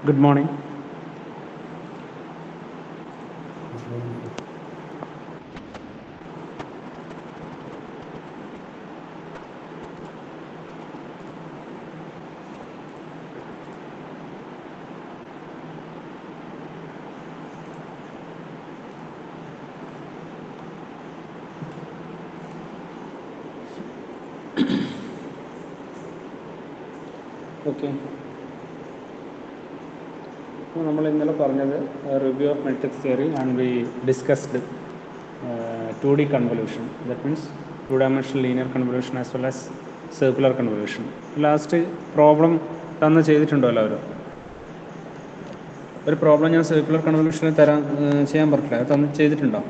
Good morning. Okay. നമ്മൾ ഇന്നലെ പറഞ്ഞത് review of matrix theory and we discussed 2D convolution, that means 2-dimensional linear convolution as well as circular convolution. Last problem തന്ന് ചെയ്തിട്ടുണ്ടോ എല്ലാവരും? ഒരു problem ഞാൻ circular കൺവല്യൂഷനിൽ ചെയ്യാൻ പറ്റില്ല, അത് തന്ന് ചെയ്തിട്ടുണ്ടോ?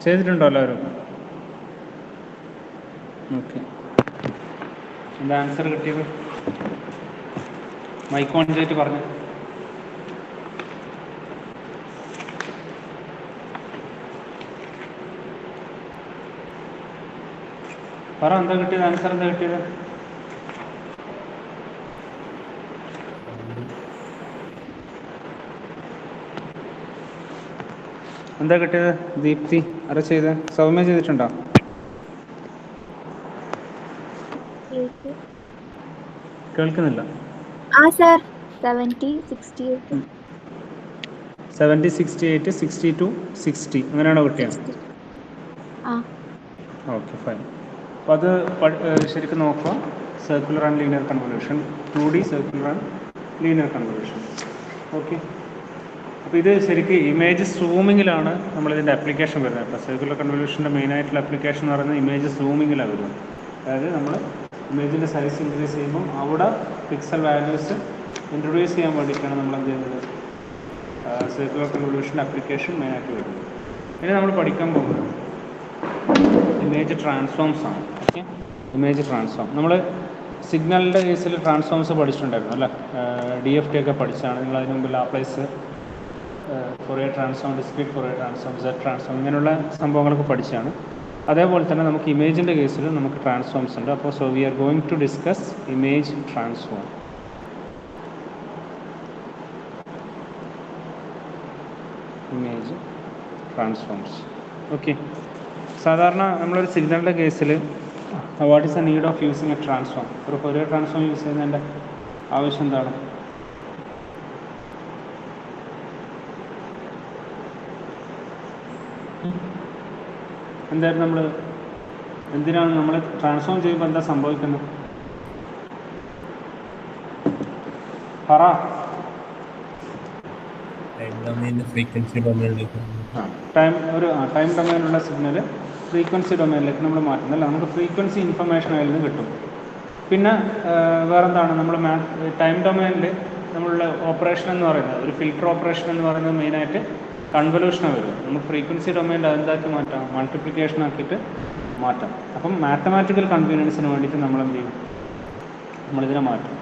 ചെയ്തിട്ടുണ്ടോ എല്ലാവരും? ഓക്കെ. എന്താ ആൻസർ കിട്ടിയത്? മൈക്ക് ഓൺ ചെയ്തിട്ട് പറഞ്ഞു. പറ, എന്താ കിട്ടിയത്? ആൻസർ എന്താ കിട്ടിയത്? എന്താ കിട്ടിയത്? ദീപ്തി ആരാ ചെയ്ത്? സൗമ്യ ചെയ്തിട്ടുണ്ടോ? കേൾക്കുന്നില്ല. 70, 68. 70, 68, 62, 60 അങ്ങനെയാണോ കിട്ടിയത്? Okay, fine. അപ്പോൾ അത് ശരിക്കും നോക്കുക. Circular and linear convolution, 2D circular and linear convolution. Okay. അപ്പോൾ ഇത് ശരിക്കും ഇമേജ് സൂമിങ്ങിലാണ് നമ്മളിതിൻ്റെ ആപ്ലിക്കേഷൻ വരുന്നത്. അപ്പോൾ സർക്കുലർ കൺവല്യൂഷൻ്റെ മെയിനായിട്ടുള്ള ആപ്ലിക്കേഷൻ എന്ന് പറയുന്നത് ഇമേജ് സൂമിങ്ങിലാണ് വരുന്നത്. അതായത് നമ്മൾ ഇമേജിൻ്റെ സൈസ് ഇൻക്രീസ് ചെയ്യുമ്പോൾ അവിടെ പിക്സൽ വാല്യൂസ് ഇൻട്രൊഡ്യൂസ് ചെയ്യാൻ വേണ്ടിയിട്ടാണ് നമ്മൾ എന്ത് ചെയ്യുന്നത്, സർക്കുലർ കൺവല്യൂഷൻ്റെ ആപ്ലിക്കേഷൻ മെയിനായിട്ട് വരുന്നത്. ഇനി നമ്മൾ പഠിക്കാൻ പോകുന്നത് ഇമേജ് ട്രാൻസ്ഫോംസ് ആണ്. Okay, image transform. നമ്മൾ സിഗ്നലിൻ്റെ കേസിൽ ട്രാൻസ്ഫോംസ് പഠിച്ചിട്ടുണ്ടായിരുന്നു അല്ലേ? DFT ഒക്കെ പഠിച്ചാണ്. നിങ്ങൾ അതിന് മുമ്പ് Laplace, Fourier transform, discrete Fourier transform, set transform, ഇങ്ങനെയുള്ള സംഭവങ്ങളൊക്കെ പഠിച്ചാണ്. അതേപോലെ തന്നെ നമുക്ക് ഇമേജിൻ്റെ കേസിൽ നമുക്ക് ട്രാൻസ്ഫോംസ് ഉണ്ട്. അപ്പോൾ so we are going to discuss image transform. Image transforms. Okay. സാധാരണ നമ്മളൊരു സിഗ്നലിൻ്റെ കേസിൽ what is the need of using a transform? ഒരു ഫൊറിയർ ട്രാൻസ്ഫോം യൂസ് ചെയ്യുന്നതിൻ്റെ ആവശ്യം എന്താണ്? എന്തായാലും നമ്മൾ എന്തിനാണ് നമ്മൾ ട്രാൻസ്ഫോം ചെയ്യുമ്പോൾ എന്താ സംഭവിക്കുന്നത്? പറ. ടൈം ഡൊമൈനിലുള്ള സിഗ്നൽ ഫ്രീക്വൻസി ഡൊമൈനിലേക്ക് നമ്മൾ മാറ്റുന്നല്ല. നമുക്ക് ഫ്രീക്വൻസി ഇൻഫർമേഷൻ അതിൽ നിന്ന് കിട്ടും. പിന്നെ വേറെന്താണ്, നമ്മൾ ടൈം ഡൊമൈനിൽ നമ്മളുടെ ഓപ്പറേഷൻ എന്ന് പറയുന്നത്, ഒരു ഫിൽട്ടർ ഓപ്പറേഷൻ എന്ന് പറയുന്നത് മെയിനായിട്ട് കൺവല്യൂഷനാണ് വരും. നമുക്ക് ഫ്രീക്വൻസി ഡൊമൈനിൽ അതെന്താക്കി മാറ്റാം? മൾട്ടിപ്ലിക്കേഷൻ ആക്കിയിട്ട് മാറ്റാം. അപ്പം മാത്തമാറ്റിക്കൽ കൺവീനിയൻസിന് വേണ്ടിയിട്ട് നമ്മൾ എന്ത് ചെയ്യും? നമ്മളിതിനെ മാറ്റും.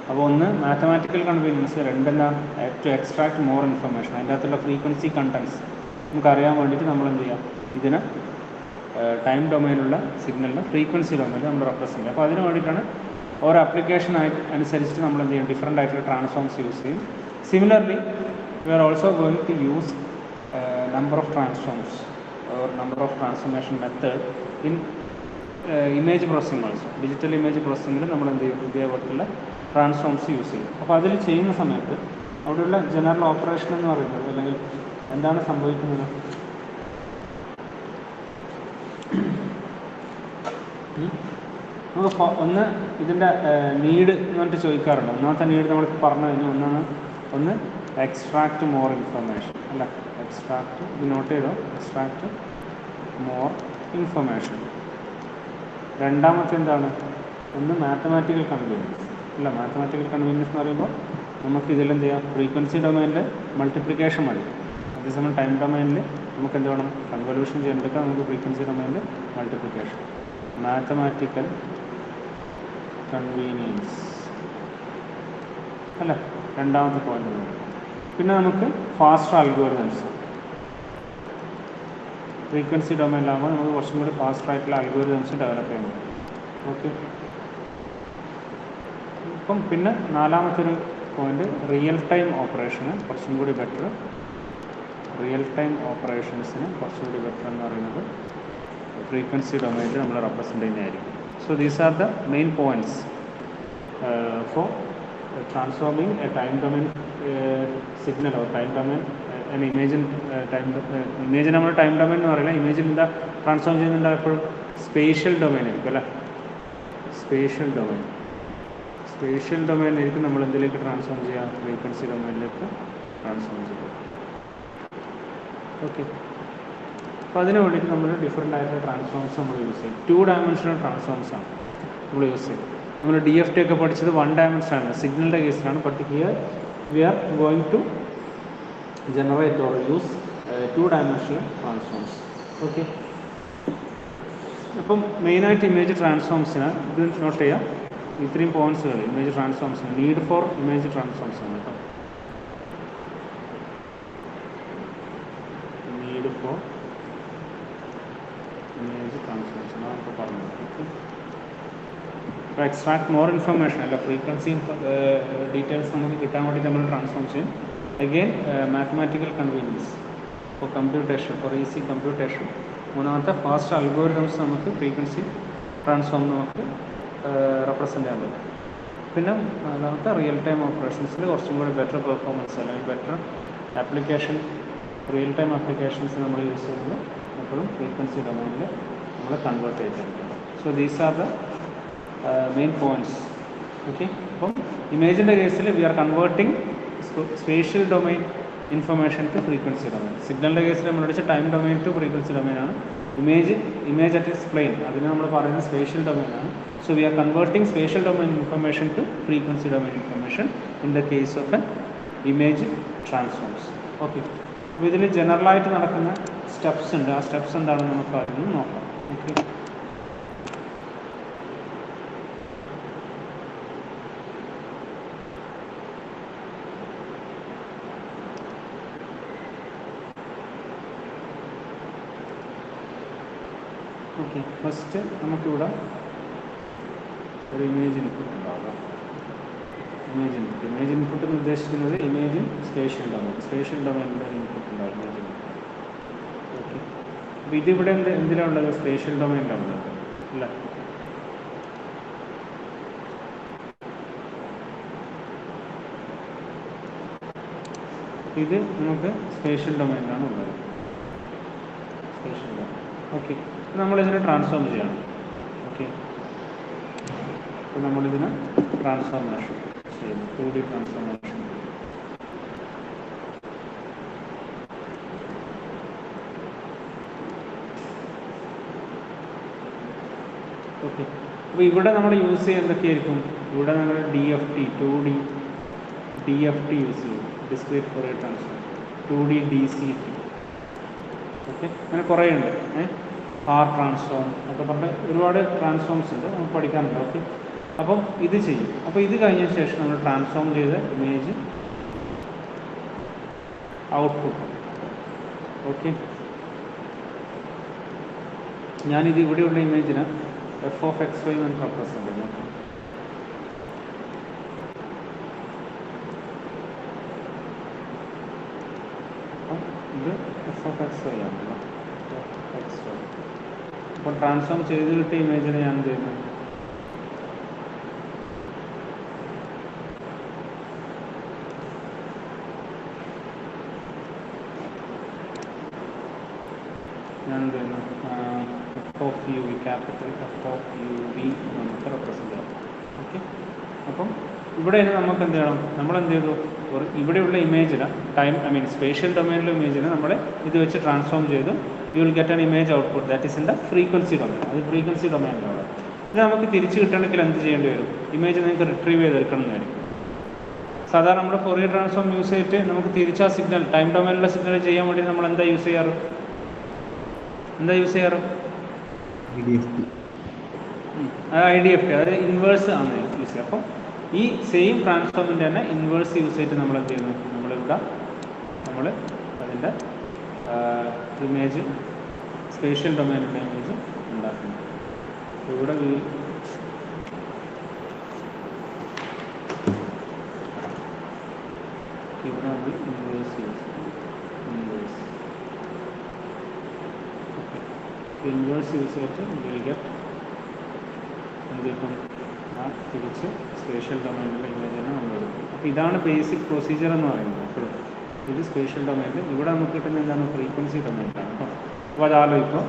അപ്പോൾ ഒന്ന് മാത്തമാറ്റിക്കൽ കൺവീനിയൻസ്, രണ്ടെന്താ ടു എക്സ്ട്രാക്ട് മോർ ഇൻഫർമേഷൻ. അതിൻ്റെ അകത്തുള്ള ഫ്രീക്വൻസി കണ്ടൻസ് നമുക്കറിയാൻ വേണ്ടിയിട്ട് നമ്മൾ എന്ത് ചെയ്യാം? ഇതിന് ടൈം ഡൊമൈനിലുള്ള സിഗ്നലിന് ഫ്രീക്വൻസി ഡൊമൈനിൽ നമ്മൾ റെപ്രസെൻ്റ് ചെയ്യും. അപ്പോൾ അതിന് വേണ്ടിയിട്ടാണ് ഓരോ ആപ്ലിക്കേഷൻ അനുസരിച്ചിട്ട് നമ്മൾ എന്ത് ചെയ്യും? ഡിഫറെൻ്റ് ആയിട്ടുള്ള ട്രാൻസ്ഫോംസ് യൂസ് ചെയ്യും. Similarly we are also going to use number of transforms or number of transformation method in image processing also. Digital image പ്രോസസ്സിങ്ങിൽ നമ്മൾ എന്ത് ചെയ്യും? ഇതേപോലുള്ള ട്രാൻസ്ഫോംസ് യൂസ് ചെയ്യും. അപ്പോൾ അതിൽ ചെയ്യുന്ന സമയത്ത് അവിടെയുള്ള ജനറൽ ഓപ്പറേഷൻ എന്ന് പറയുന്നത്, അല്ലെങ്കിൽ എന്താണ് സംഭവിക്കുന്നത്? നമുക്ക് ഒന്ന് ഇതിൻ്റെ നീഡ് എന്ന് പറഞ്ഞിട്ട് ചോദിക്കാറുണ്ട്. ഒന്നാമത്തെ നീഡ് നമ്മൾക്ക് പറഞ്ഞു കഴിഞ്ഞാൽ ഒന്ന് എക്സ്ട്രാക്ട് മോർ ഇൻഫർമേഷൻ അല്ല, എക്സ്ട്രാക്ട്, ഇത് നോട്ട് ചെയ്തോ, എക്സ്ട്രാക്ട് മോർ ഇൻഫർമേഷൻ. രണ്ടാമത്തെ എന്താണ്? ഒന്ന് മാത്തമാറ്റിക്കൽ കൺവീനിയൻസ് അല്ല. മാത്തമാറ്റിക്കൽ കൺവീനിയൻസ് എന്ന് പറയുമ്പോൾ നമുക്ക് ഇതിലെന്ത് ചെയ്യാം? ഫ്രീക്വൻസി ഡൊമൈനിൽ മൾട്ടിപ്ലിക്കേഷൻ മതി. അതേസമയം ടൈം ഡൊമൈനിൽ നമുക്ക് എന്ത് വേണം? കൺവല്യൂഷൻ ചെയ്യാൻ നമുക്ക് ഫ്രീക്വൻസി ഡൊമൈനിൽ മൾട്ടിപ്ലിക്കേഷൻ. മാത്തമാറ്റിക്കൽ കൺവീനിയൻസ് അല്ല രണ്ടാമത്തെ പോയിന്റ്. പിന്നെ നമുക്ക് ഫാസ്റ്റർ അൽഗോരിതംസ്. ഫ്രീക്വൻസി ഡൊമൈനിലാകുമ്പോൾ നമുക്ക് കുറച്ചും കൂടി ഫാസ്റ്റ് ആയിട്ടുള്ള അൽഗോരിതംസ് ഡെവലപ്പ് ചെയ്യാൻ പറ്റും. ഓക്കെ. ഇപ്പം പിന്നെ നാലാമത്തൊരു പോയിന്റ്, റിയൽ ടൈം ഓപ്പറേഷന് കുറച്ചും കൂടി ബെറ്റർ. റിയൽ ടൈം ഓപ്പറേഷൻസിന് കുറച്ചുകൂടി ബെറ്റർ എന്ന് പറയുന്നത് ഫ്രീക്വൻസി ഡൊമൈനിൽ നമ്മൾ റെപ്രസെൻ്റ് ചെയ്യുന്നതായിരിക്കും. So these are the main points for transforming a time domain signal or time domain an image in time image നമ്മൾ ടൈം ഡൊമൈൻ എന്ന് പറയില്ല, ഇമേജിൽ എന്താ ട്രാൻസ്ഫോം ചെയ്യുന്നുണ്ട് എപ്പോഴും സ്പേഷ്യൽ ഡൊമൈൻ ആയിരിക്കും അല്ലേ. സ്പേഷ്യൽ ഡൊമൈനിലേക്ക് നമ്മൾ എന്തിലേക്ക് ട്രാൻസ്ഫോം ചെയ്യാം, ഫ്രീക്വൻസി ഡൊമൈനിലേക്ക് ട്രാൻസ്ഫോം ചെയ്യാം. ഓക്കെ. അപ്പോൾ അതിന് വേണ്ടിയിട്ട് നമ്മൾ ഡിഫറെൻ്റ് ആയിട്ടുള്ള ട്രാൻസ്ഫോംസ് നമ്മൾ യൂസ് ചെയ്യും. 2 ഡയമെൻഷണൽ ട്രാൻസ്ഫോംസ് ആണ് നമ്മൾ യൂസ് ചെയ്യും. നമ്മൾ DFT ഒക്കെ പഠിച്ചത് 1 ഡയമെൻഷനാണ് സിഗ്നലിൻ്റെ കേസിലാണ്. But here we are going to generate or use 2-dimensional transforms. Okay. അപ്പം മെയിനായിട്ട് ഇമേജ് ട്രാൻസ്ഫോംസിന് ഇത് നോട്ട് ചെയ്യാം. ഇത്രയും പോയിന്റ്സുകൾ ഇമേജ് ട്രാൻസ്ഫോംസിന് നീഡ് ഫോർ ഇമേജ് ട്രാൻസ്ഫോംസ് ആണ് കേട്ടോ. നീഡ് ഫോർ ഇമേജ് ട്രാൻസ്ഫോംസ് ആണ് നമുക്ക് പറഞ്ഞത്. ഓക്കെ. എക്സ്ട്രാക്ട് മോർ ഇൻഫർമേഷൻ അല്ല, ഫ്രീക്വൻസി ഡീറ്റെയിൽസ് നമുക്ക് കിട്ടാൻ വേണ്ടി നമ്മൾ ട്രാൻസ്ഫോം ചെയ്യും. Again, mathematical convenience for computation, for easy computation. മൂന്നാമത്തെ ഫാസ്റ്റ് അൽഗോരിതംസ് നമുക്ക് ഫ്രീക്വൻസി ട്രാൻസ്ഫോം നമുക്ക് റെപ്രസെൻ്റ് ചെയ്യാൻ പറ്റും. പിന്നെ നാലാമത്തെ റിയൽ ടൈം ഓപ്പറേഷൻസിൽ കുറച്ചും കൂടി ബെറ്റർ പെർഫോമൻസ് അല്ലെങ്കിൽ better application, real time applications നമ്മൾ യൂസ് ചെയ്യുന്നത് എപ്പോഴും ഫ്രീക്വൻസി ഡൊമൈനിൽ നമ്മൾ കൺവേർട്ട് ചെയ്തിട്ടുണ്ട്. So these are the main points. Okay. അപ്പം ഇമേജിൻ്റെ കേസിൽ we are converting spatial domain information to frequency domain. സിഗ്നലിൻ്റെ കേസിൽ നമ്മൾ അടിച്ച ടൈം ഡൊമൈൻ ടു ഫ്രീക്വൻസി ഡൊമൈനാണ്. ഇമേജ് അറ്റ് ഇസ് പ്ലെയിൻ, അതിന് നമ്മൾ പറയുന്നത് സ്പേഷ്യൽ ഡൊമൈനാണ്. So we are converting spatial domain information to frequency domain information in the case of an image transforms. Okay. അപ്പോൾ ഇതിൽ ജനറലായിട്ട് നടക്കുന്ന സ്റ്റെപ്സ് ഉണ്ട്. ആ സ്റ്റെപ്സ് എന്താണെന്ന് നമുക്ക് ആദ്യം നോക്കാം. ഓക്കെ. ഓക്കെ. ഫസ്റ്റ് നമുക്കിവിടെ ഒരു ഇമേജ് ഇൻപുട്ട് ഉണ്ടാകാം. ഇമേജ് ഇൻപുട്ട് എന്ന് ഉദ്ദേശിക്കുന്നത് ഇമേജ് സ്പേഷ്യൽ ഡൊമൈനിൻ്റെ ഇൻപുട്ട് ഉണ്ടാകും ഇമേജ് ഇൻപുട്ട്. ഓക്കെ. അപ്പോൾ ഇതിവിടെ എന്തിനാണ് ഉള്ളത്, സ്പേഷ്യൽ ഡൊമൈനിലാണ് ഉള്ളത് അല്ല. ഇത് നമുക്ക് സ്പേഷ്യൽ ഡൊമൈനിലാണ് ഉള്ളത്. Spatial domain. ഓക്കെ. നമ്മളിതിനെ ട്രാൻസ്ഫോം ചെയ്യണം. ഓക്കെ. അപ്പോൾ നമ്മളിതിനെ ട്രാൻസ്ഫോർമേഷൻ ചെയ്യുന്നു, 2D ട്രാൻസ്ഫോർമേഷൻ. ഓക്കെ. അപ്പോൾ ഇവിടെ നമ്മൾ യൂസ് ചെയ്യുക എന്തൊക്കെയായിരിക്കും, ഇവിടെ നമ്മൾ DFT 2D DFT യൂസ് ചെയ്യും, discrete Fourier transform, 2D DCT. Okay. അങ്ങനെ കുറേ ഉണ്ട്. ആർ ട്രാൻസ്ഫോം ഒക്കെ പറഞ്ഞ ഒരുപാട് ട്രാൻസ്ഫോംസ് ഉണ്ട്, നമുക്ക് പഠിക്കാനുണ്ട്. ഓക്കെ. അപ്പം ഇത് ചെയ്യും. അപ്പോൾ ഇത് കഴിഞ്ഞ ശേഷം നമ്മൾ ട്രാൻസ്ഫോം ചെയ്ത ഇമേജ് ഔട്ട്പുട്ട്. ഓക്കെ. ഞാനിത് ഇവിടെയുള്ള ഇമേജിന് f(x, y) എന്ന് റെപ്രസെൻ്റ് ചെയ്യുന്നു. അപ്പം ഇത് f(x, y) ആണല്ലോ. അപ്പോൾ ട്രാൻസ്ഫോം ചെയ്ത് കിട്ടിയ ഇമേജിനെ ഞാൻ എന്ത് ചെയ്യുന്നു, f(u), ക്യാപിറ്റൽ f(u)v നമുക്ക് റെപ്രസെൻ്റ് ചെയ്യാം. ഓക്കെ. അപ്പം ഇവിടെ നമുക്ക് എന്ത് ചെയ്യണം, നമ്മളെന്ത് ചെയ്തു, ഇവിടെയുള്ള ഇമേജിന് സ്പേഷ്യൽ ഡൊമൈനിലെ ഇമേജിനെ നമ്മൾ ഇത് വെച്ച് ട്രാൻസ്ഫോം ചെയ്തു. You will get an image output that is in the frequency domain. അത് ഫ്രീക്വൻസി ഡൊമൈനിലാണ്. ഇത് നമുക്ക് തിരിച്ച് കിട്ടണമെങ്കിൽ എന്ത് ചെയ്യേണ്ടി വരും, ഇമേജ് നിങ്ങൾക്ക് റിട്രീവ് ചെയ്തെടുക്കണം എന്നായിരിക്കും. സാധാരണ നമ്മൾ ഫോറിയർ ട്രാൻസ്ഫോം യൂസ് ചെയ്തിട്ട് നമുക്ക് തിരിച്ച് ആ സിഗ്നൽ ടൈം ഡൊമൈനിലെ സിഗ്നൽ ചെയ്യാൻ വേണ്ടി നമ്മൾ എന്താ യൂസ് ചെയ്യാറ്, IDFT. അതായത് ഇൻവേഴ്സ് ആണ് യൂസ് ചെയ്യുക. അപ്പം ഈ സെയിം ട്രാൻസ്ഫോമിൻ്റെ തന്നെ ഇൻവേഴ്സ് യൂസ് ചെയ്തിട്ട് നമ്മൾ എന്ത് ചെയ്യുന്നു, നമ്മൾ അതിൻ്റെ ഇമേജ് സ്പേഷ്യൽ ഡൊമൈനിലുള്ള ഇമേജ് ഉണ്ടാക്കുന്നത്. ഇവിടെ ഇവിടെ നമ്മൾ ഇൻവേഴ്സ് യൂസ് ചെയ്യും. ഇൻവേഴ്സ് യൂസ് ചെയ്തിട്ട് ഗെറ്റ് എന്ത് കിട്ടും, ആ തിരിച്ച് സ്പേഷ്യൽ ഡൊമൈനിലുള്ള ഇമേജിനെ നമ്മൾ എടുക്കും. അപ്പോൾ ഇതാണ് ബേസിക് പ്രൊസീജിയർ എന്ന് പറയുന്നത്. അപ്പോൾ ഇത് സ്പേഷ്യൽ ഡൊമൈനിൽ, ഇവിടെ നമുക്ക് കിട്ടുന്ന എന്താണ്, ഫ്രീക്വൻസി ഡൊമൈനിലാണ് കേട്ടോ. അപ്പോൾ അത് ആലോചിക്കും.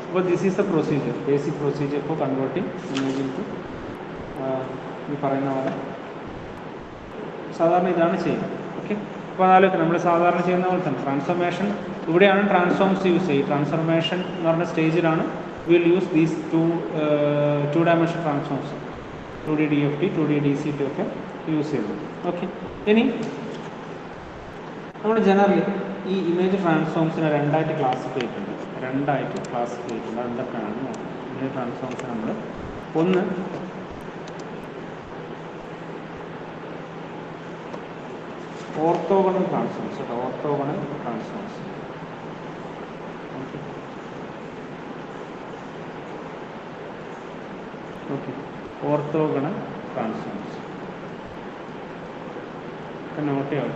അപ്പോൾ this is the procedure, basic procedure for converting image into ഈ പറയുന്ന പോലെ സാധാരണ ഇതാണ് ചെയ്യുന്നത്. ഓക്കെ, അപ്പോൾ ആലോചിക്കും നമ്മൾ സാധാരണ ചെയ്യുന്ന പോലെ തന്നെ ട്രാൻസ്ഫോർമേഷൻ. ഇവിടെയാണ് ട്രാൻസ്ഫോംസ് യൂസ് ചെയ്യുക. ട്രാൻസ്ഫോർമേഷൻ എന്ന് പറഞ്ഞ സ്റ്റേജിലാണ് will use these two dimension transforms, 2D DFT 2D DCT ഒക്കെ യൂസ് ചെയ്യുന്നത്. ഓക്കെ, ഇനി നമ്മൾ ജനറലി ഈ ഇമേജ് ട്രാൻസ്ഫോംസിനെ രണ്ടായിട്ട് ക്ലാസിഫൈ ചെയ്തിട്ടുണ്ട്. എന്തൊക്കെയാണ് ഇമേജ് ട്രാൻസ്ഫോംസ്? നമ്മൾ ഒന്ന് ഓർത്തോഗണൽ ട്രാൻസ്ഫോംസ് കേട്ടോ, orthogonal transforms. Okay, orthogonal transforms note ചെയ്യാം.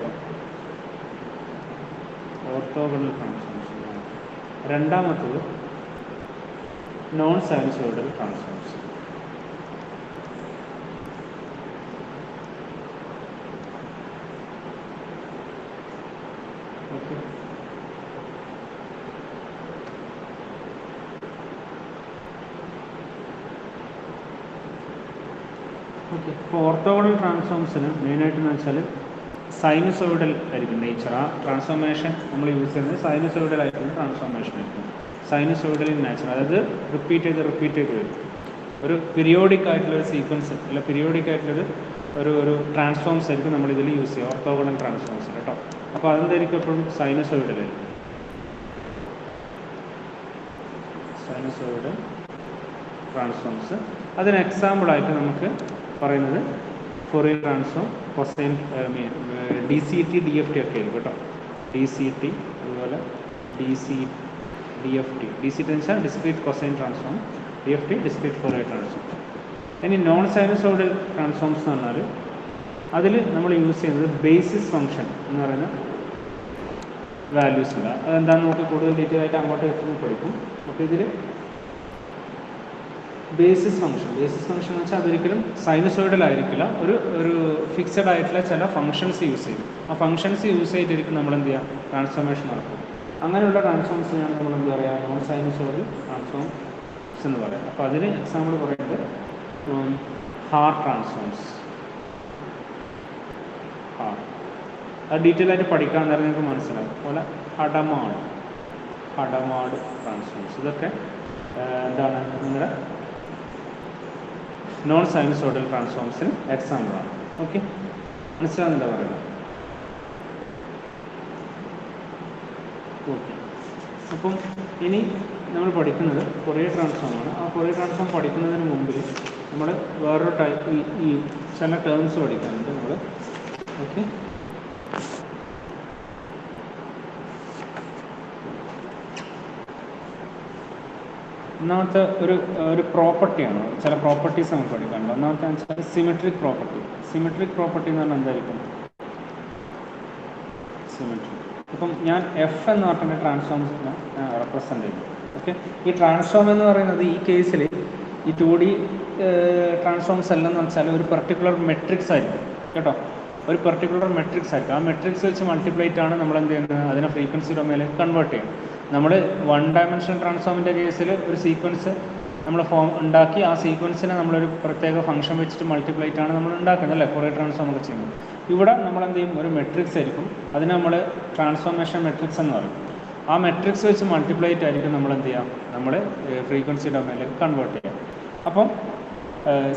Orthogonal transforms. രണ്ടാമത്തത് non sinusoidal transforms. Okay, okay. ഇപ്പോൾ ഓർത്തോഗണൽ ട്രാൻസ്ഫോംസിന് മെയിനായിട്ടെന്ന് വെച്ചാൽ സൈനുസോയിഡൽ ആയിരിക്കും നേച്ചർ. ആ ട്രാൻസ്ഫോർമേഷൻ നമ്മൾ യൂസ് ചെയ്യുന്നത് സൈനുസോയിഡൽ ആയിട്ടുള്ള ട്രാൻസ്ഫോർമേഷൻ ആയിരിക്കും. സൈനുസോയിഡൽ ഇൻ നേച്ചർ, അതായത് റിപ്പീറ്റ് ചെയ്ത് വരും. ഒരു പീരിയോഡിക് ആയിട്ടുള്ളൊരു സീക്വൻസ് അല്ല, പീരിയോഡിക് ആയിട്ടുള്ളൊരു ഒരു ട്രാൻസ്ഫോംസ് ആയിരിക്കും നമ്മളിതിൽ യൂസ് ചെയ്യുക, ഓർത്തോഗണൽ ട്രാൻസ്ഫോംസ് കേട്ടോ. അപ്പോൾ അതെന്തായിരിക്കും എപ്പോഴും സൈനുസോയിഡൽ ട്രാൻസ്ഫോംസ്. അതിന് എക്സാമ്പിളായിട്ട് നമുക്ക് പറയുന്നത് Fourier transform, cosine, DCT DFT ഒക്കെ ആയിരിക്കും കേട്ടോ. DCT അതുപോലെ DFT എന്ന് വെച്ചാൽ discrete cosine transform, DFT discrete Fourier transform. ഇനി നോൺ സൈനുസോയിഡൽ ട്രാൻസ്ഫോംസ് എന്ന് പറഞ്ഞാൽ അതിൽ നമ്മൾ യൂസ് ചെയ്യുന്നത് ബേസിസ് ഫംഗ്ഷൻ എന്ന് പറയുന്ന വാല്യൂസ് ഉണ്ട്. അതെന്താണെന്ന് നമുക്ക് കൂടുതൽ ഡീറ്റെയിൽ ആയിട്ട് അങ്ങോട്ട് എത്തുമ്പോൾ പഠിക്കും. അപ്പോൾ ഇതിൽ ബേസിസ് ഫംഗ്ഷൻ എന്ന് വെച്ചാൽ അതൊരിക്കലും സൈനുസോയിഡൽ ആയിരിക്കില്ല. ഒരു ഫിക്സഡ് ആയിട്ടുള്ള ചില ഫംഗ്ഷൻസ് യൂസ് ചെയ്യും. ആ ഫംഗ്ഷൻസ് യൂസ് ചെയ്തിരിക്കും നമ്മൾ എന്ത് ചെയ്യുക, ട്രാൻസ്ഫോർമേഷൻ നടക്കും. അങ്ങനെയുള്ള ട്രാൻസ്ഫോംസിനാണ് നമ്മൾ എന്താ പറയുക, നോൺ സൈനുസോയിഡൽ ട്രാൻസ്ഫോംസ് എന്ന് പറയാം. അപ്പോൾ അതിന് എക്സാമ്പിൾ പറയുന്നത് ഹാർ ട്രാൻസ്ഫോംസ്. അത് ഡീറ്റെയിൽ ആയിട്ട് പഠിക്കാൻ നേരം നിങ്ങൾക്ക് മനസ്സിലാവും. അതുപോലെ ഹഡമാഡ് ട്രാൻസ്ഫോംസ്. ഇതൊക്കെ എന്താണ് നിങ്ങളുടെ നോൺ സൈനുസോയിഡൽ ട്രാൻസ്ഫോംസിന് എക്സാമ്പിളാണ്. ഓക്കെ, മനസ്സിലാകുന്നില്ല പറയുന്നത്? ഓക്കെ, അപ്പം ഇനി നമ്മൾ പഠിക്കുന്നത് ഫോറിയർ ട്രാൻസ്ഫോമാണ്. ആ ഫോറിയർ ട്രാൻസ്ഫോം പഠിക്കുന്നതിന് മുമ്പിൽ നമ്മൾ വേറൊരു ടൈപ്പ് ഈ ചില ടേംസ് പഠിക്കാനുണ്ട് നമ്മൾ. ഓക്കെ, ഒന്നാമത്തെ ഒരു പ്രോപ്പർട്ടിയാണ്, ചില പ്രോപ്പർട്ടീസ് നമുക്ക് പഠിക്കാനുണ്ട്. ഒന്നാമത്തെ വെച്ചാൽ സിമെട്രിക് പ്രോപ്പർട്ടി. സിമെട്രിക് പ്രോപ്പർട്ടി എന്ന് പറഞ്ഞാൽ എന്തായിരിക്കും? സിമെട്രിക്. ഇപ്പം ഞാൻ എഫ് എന്ന് പറഞ്ഞ ട്രാൻസ്ഫോംസിനെ റെപ്രസെൻ്റ് ചെയ്തു. ഓക്കെ, ഈ ട്രാൻസ്ഫോം എന്ന് പറയുന്നത് ഈ കേസിൽ ഈ 2D ട്രാൻസ്ഫോംസ് എല്ലാം എന്ന് വെച്ചാൽ ഒരു പെർട്ടിക്കുലർ മെട്രിക്സ് ആയിരിക്കും കേട്ടോ. ഒരു പെർട്ടിക്കുലർ മെട്രിക്സ് ആയിരിക്കും. ആ മെട്രിക്സ് വെച്ച് മൾട്ടിപ്ലൈറ്റ് ആണ് നമ്മൾ എന്ത് ചെയ്യുന്നത്, അതിനെ ഫ്രീക്വൻസി ഡൊമൈനിലേക്ക് കൺവേർട്ട് ചെയ്യും. നമ്മൾ 1 ഡയമെൻഷണൽ ട്രാൻസ്ഫോമിൻ്റെ കേസിൽ ഒരു സീക്വൻസ് നമ്മൾ ഉണ്ടാക്കി ആ സീക്വൻസിനെ നമ്മളൊരു പ്രത്യേക ഫംഗ്ഷൻ വെച്ചിട്ട് മൾട്ടിപ്ലൈറ്റ് ആണ് നമ്മൾ ഉണ്ടാക്കുന്നത് അല്ലേ, ഫോറിയർ ട്രാൻസ്ഫോം ഒക്കെ ചെയ്യുന്നത്. ഇവിടെ നമ്മൾ എന്ത് ചെയ്യും, ഒരു മെട്രിക്സ് ആയിരിക്കും, അതിന് നമ്മൾ ട്രാൻസ്ഫോർമേഷൻ മെട്രിക്സ് എന്ന് പറയും. ആ മെട്രിക്സ് വെച്ച് മൾട്ടിപ്ലൈറ്റ് ആയിരിക്കും നമ്മൾ എന്ത് ചെയ്യാം, നമ്മൾ ഫ്രീക്വൻസി ഡൊമൈനിലേക്ക് കൺവേർട്ട് ചെയ്യാം. അപ്പം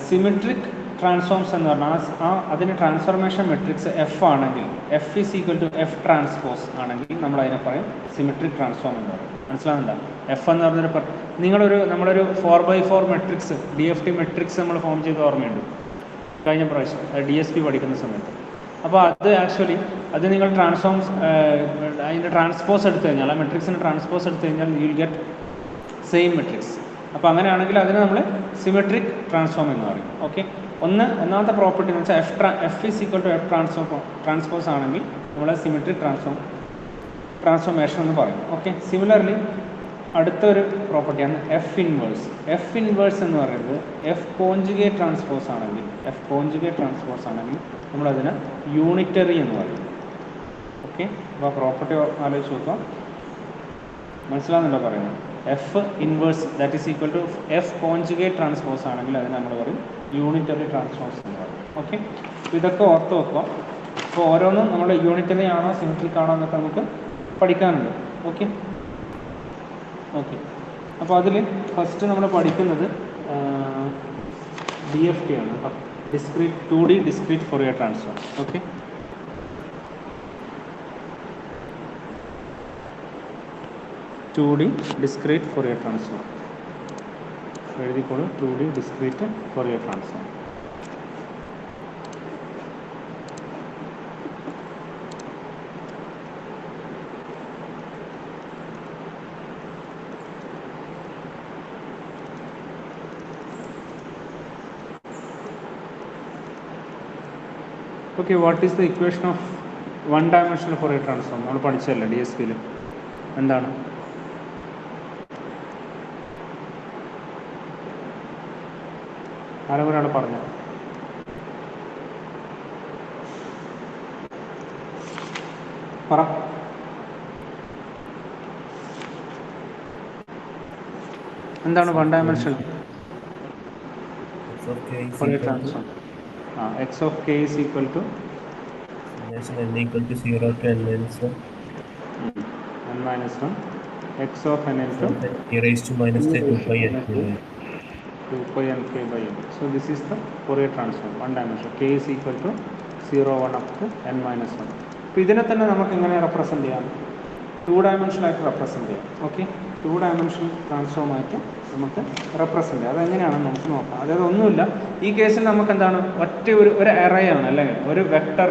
സിമെട്രിക് ട്രാൻസ്ഫോംസ് എന്ന് പറഞ്ഞാൽ അതിന് ട്രാൻസ്ഫോർമേഷൻ മെട്രിക്സ് എഫ് ആണെങ്കിൽ, F is equal to F transpose ആണെങ്കിൽ നമ്മൾ അതിനെ പറയും സിമെട്രിക് ട്രാൻസ്ഫോം എന്ന് പറയും. മനസ്സിലാകുന്നുണ്ടോ? എഫ് എന്ന് പറഞ്ഞൊരു നമ്മളൊരു 4x4 മെട്രിക്സ് DFT മെട്രിക്സ് നമ്മൾ ഫോം ചെയ്ത് ഓർമ്മയുണ്ട് കഴിഞ്ഞ പ്രാവശ്യം DSP പഠിക്കുന്ന സമയത്ത്. അപ്പോൾ അത് ആക്ച്വലി അത് നിങ്ങൾ അതിൻ്റെ ട്രാൻസ്പോസ് എടുത്തു കഴിഞ്ഞാൽ, ആ മെട്രിക്സിന് ട്രാൻസ്പോസ് എടുത്തു കഴിഞ്ഞാൽ you will get same matrix. അപ്പോൾ അങ്ങനെയാണെങ്കിൽ അതിന് നമ്മൾ സിമെട്രിക് ട്രാൻസ്ഫോം എന്ന് പറയും. ഓക്കെ, ഒന്നാമത്തെ പ്രോപ്പർട്ടി എന്ന് വെച്ചാൽ F is equal to F transpose ആണെങ്കിൽ നമ്മൾ സിമെട്രിക് ട്രാൻസ്ഫോർമേഷൻ എന്ന് പറയും. ഓക്കെ, സിമിലർലി അടുത്തൊരു പ്രോപ്പർട്ടിയാണ് എഫ് ഇൻവേഴ്സ്. എഫ് ഇൻവേഴ്സ് എന്ന് പറയുന്നത് എഫ് കോഞ്ചുഗേറ്റ് ട്രാൻസ്പോസ് ആണെങ്കിൽ നമ്മളതിന് യൂണിറ്ററി എന്ന് പറയും. ഓക്കെ, അപ്പോൾ ആ പ്രോപ്പർട്ടി ആലോചിച്ച് നോക്കാം, മനസ്സിലാകുന്നുണ്ടോ പറയുന്നത്? F inverse that is equal to F conjugate transpose ആണെങ്കിൽ അതിന് നമ്മൾ പറയും യൂണിറ്ററി ട്രാൻസ്പോസ് എന്ന് പറയും. ഓക്കെ, ഇതൊക്കെ ഓർത്ത് വെക്കുക. അപ്പോൾ ഓരോന്നും നമ്മൾ യൂണിറ്ററി ആണോ സിമെട്രിക് ആണോ എന്നൊക്കെ നമുക്ക് പഠിക്കാനുണ്ട്. ഓക്കെ, അപ്പോൾ അതിൽ ഫസ്റ്റ് നമ്മൾ പഠിക്കുന്നത് DFT ആണ്, discrete 2D discrete Fourier transform. Okay, discrete Fourier transform എഴുതിക്കോളൂ. 2D discrete Fourier transform. Okay, what is the equation of one dimensional Fourier transform? നമ്മൾ പഠിച്ചല്ലേ DSPയിൽ. എന്താണ്? ആരൊരാൾ പറഞ്ഞു? പറ. എന്താണ് one dimensional Fourier transform? x of k is equal to n equal to 0 to n minus 1 x of n into e raised to minus 2 pi n k by n. So this is the Fourier transform, one dimension. K is equal to 0, 1 up to n minus 1. അപ്പോൾ ഇതിനെ തന്നെ നമുക്ക് എങ്ങനെ represent ചെയ്യാം? 2 ഡയമെൻഷനായിട്ട് represent ചെയ്യാം. Okay, 2 dimensional ട്രാൻസ്ഫോമായിട്ട് നമുക്ക് represent ചെയ്യാം. അതെങ്ങനെയാണെന്ന് നമുക്ക് നോക്കാം. അതായത് ഒന്നുമില്ല, ഈ കേസിൽ നമുക്ക് എന്താണ്, ഒറ്റ ഒരു എറേ ആണ്, അല്ലെങ്കിൽ ഒരു വെക്ടർ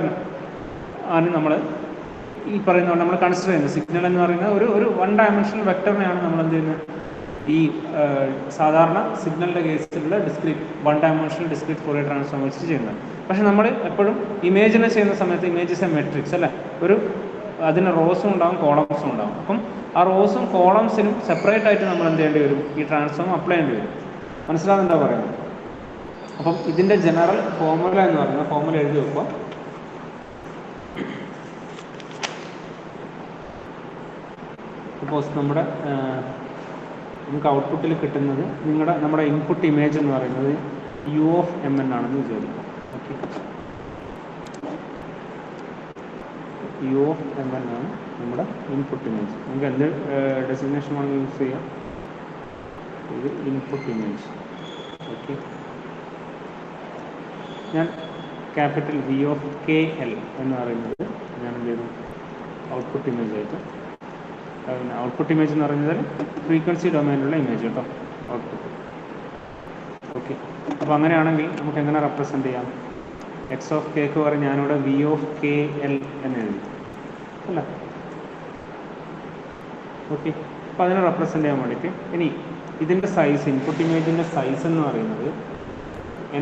ആണ് നമ്മൾ ഈ പറയുന്ന നമ്മൾ കൺസിഡർ ചെയ്യുന്നത്. സിഗ്നൽ എന്ന് പറയുന്നത് ഒരു വൺ ഡയമെൻഷണൽ വെക്ടറിനെയാണ് നമ്മൾ എന്ത് ചെയ്യുന്നത്, ഈ സാധാരണ സിഗ്നലിൻ്റെ കേസിലുള്ള one dimensional discrete Fourier transform വെച്ച് ചെയ്യുന്നത്. പക്ഷേ നമ്മൾ എപ്പോഴും ഇമേജിനെ ചെയ്യുന്ന സമയത്ത് ഇമേജ് ഇസ് എ മെട്രിക്സ് അല്ലേ, അതിന് റോസും ഉണ്ടാകും കോളംസും ഉണ്ടാകും. അപ്പം ആ റോസും കോളംസിനും സെപ്പറേറ്റ് ആയിട്ട് നമ്മൾ എന്ത് ചെയ്യേണ്ടി വരും, ഈ ട്രാൻസ്ഫോം അപ്ലൈ ചെയ്യേണ്ടി വരും. മനസ്സിലാകുന്നുണ്ടോ പറയുന്നത്? അപ്പം ഇതിൻ്റെ ജനറൽ ഫോർമുല എന്ന് പറയുന്നത്, ഫോർമുല എഴുതി വെക്കുക. സപ്പോസ് നമുക്ക് ഔട്ട്പുട്ടിൽ കിട്ടുന്നത് നമ്മുടെ ഇൻപുട്ട് ഇമേജ് എന്ന് പറയുന്നത് U(mn) ആണെന്ന് വിചാരിക്കും. ഓക്കെ, U(mn) ആണ് നമ്മുടെ ഇൻപുട്ട് ഇമേജ്. നമുക്ക് എന്ത് ഡെസിഗ്നേഷൻ ആണ് യൂസ് ചെയ്യാം? ഇത് ഇൻപുട്ട് ഇമേജ്. ഓക്കെ, ഞാൻ ക്യാപിറ്റൽ V(KL) എന്ന് പറയുന്നത് ഞാൻ എന്ത് ചെയ്തു, ഔട്ട്പുട്ട് ഇമേജ് ആയിട്ട്. ഔട്ട്പുട്ട് ഇമേജ് എന്ന് പറയുന്നത് ഫ്രീക്വൻസി ഡൊമൈനിലുള്ള ഇമേജ് കേട്ടോ, ഔട്ട്പുട്ട്. ഓക്കെ, അപ്പോൾ അങ്ങനെയാണെങ്കിൽ നമുക്ക് എങ്ങനെ റെപ്രസെൻറ്റ് ചെയ്യാം? x of k ക്ക് പറയും ഞാനിവിടെ V(KL) എന്ന് എഴുതി അല്ല. ഓക്കെ, അപ്പോൾ അതിനെ റെപ്രസെൻറ്റ് ചെയ്യാൻ വേണ്ടിയിട്ട് ഇനി ഇതിൻ്റെ സൈസ്, ഇൻപുട്ട് ഇമേജിൻ്റെ സൈസ് എന്ന് പറയുന്നത്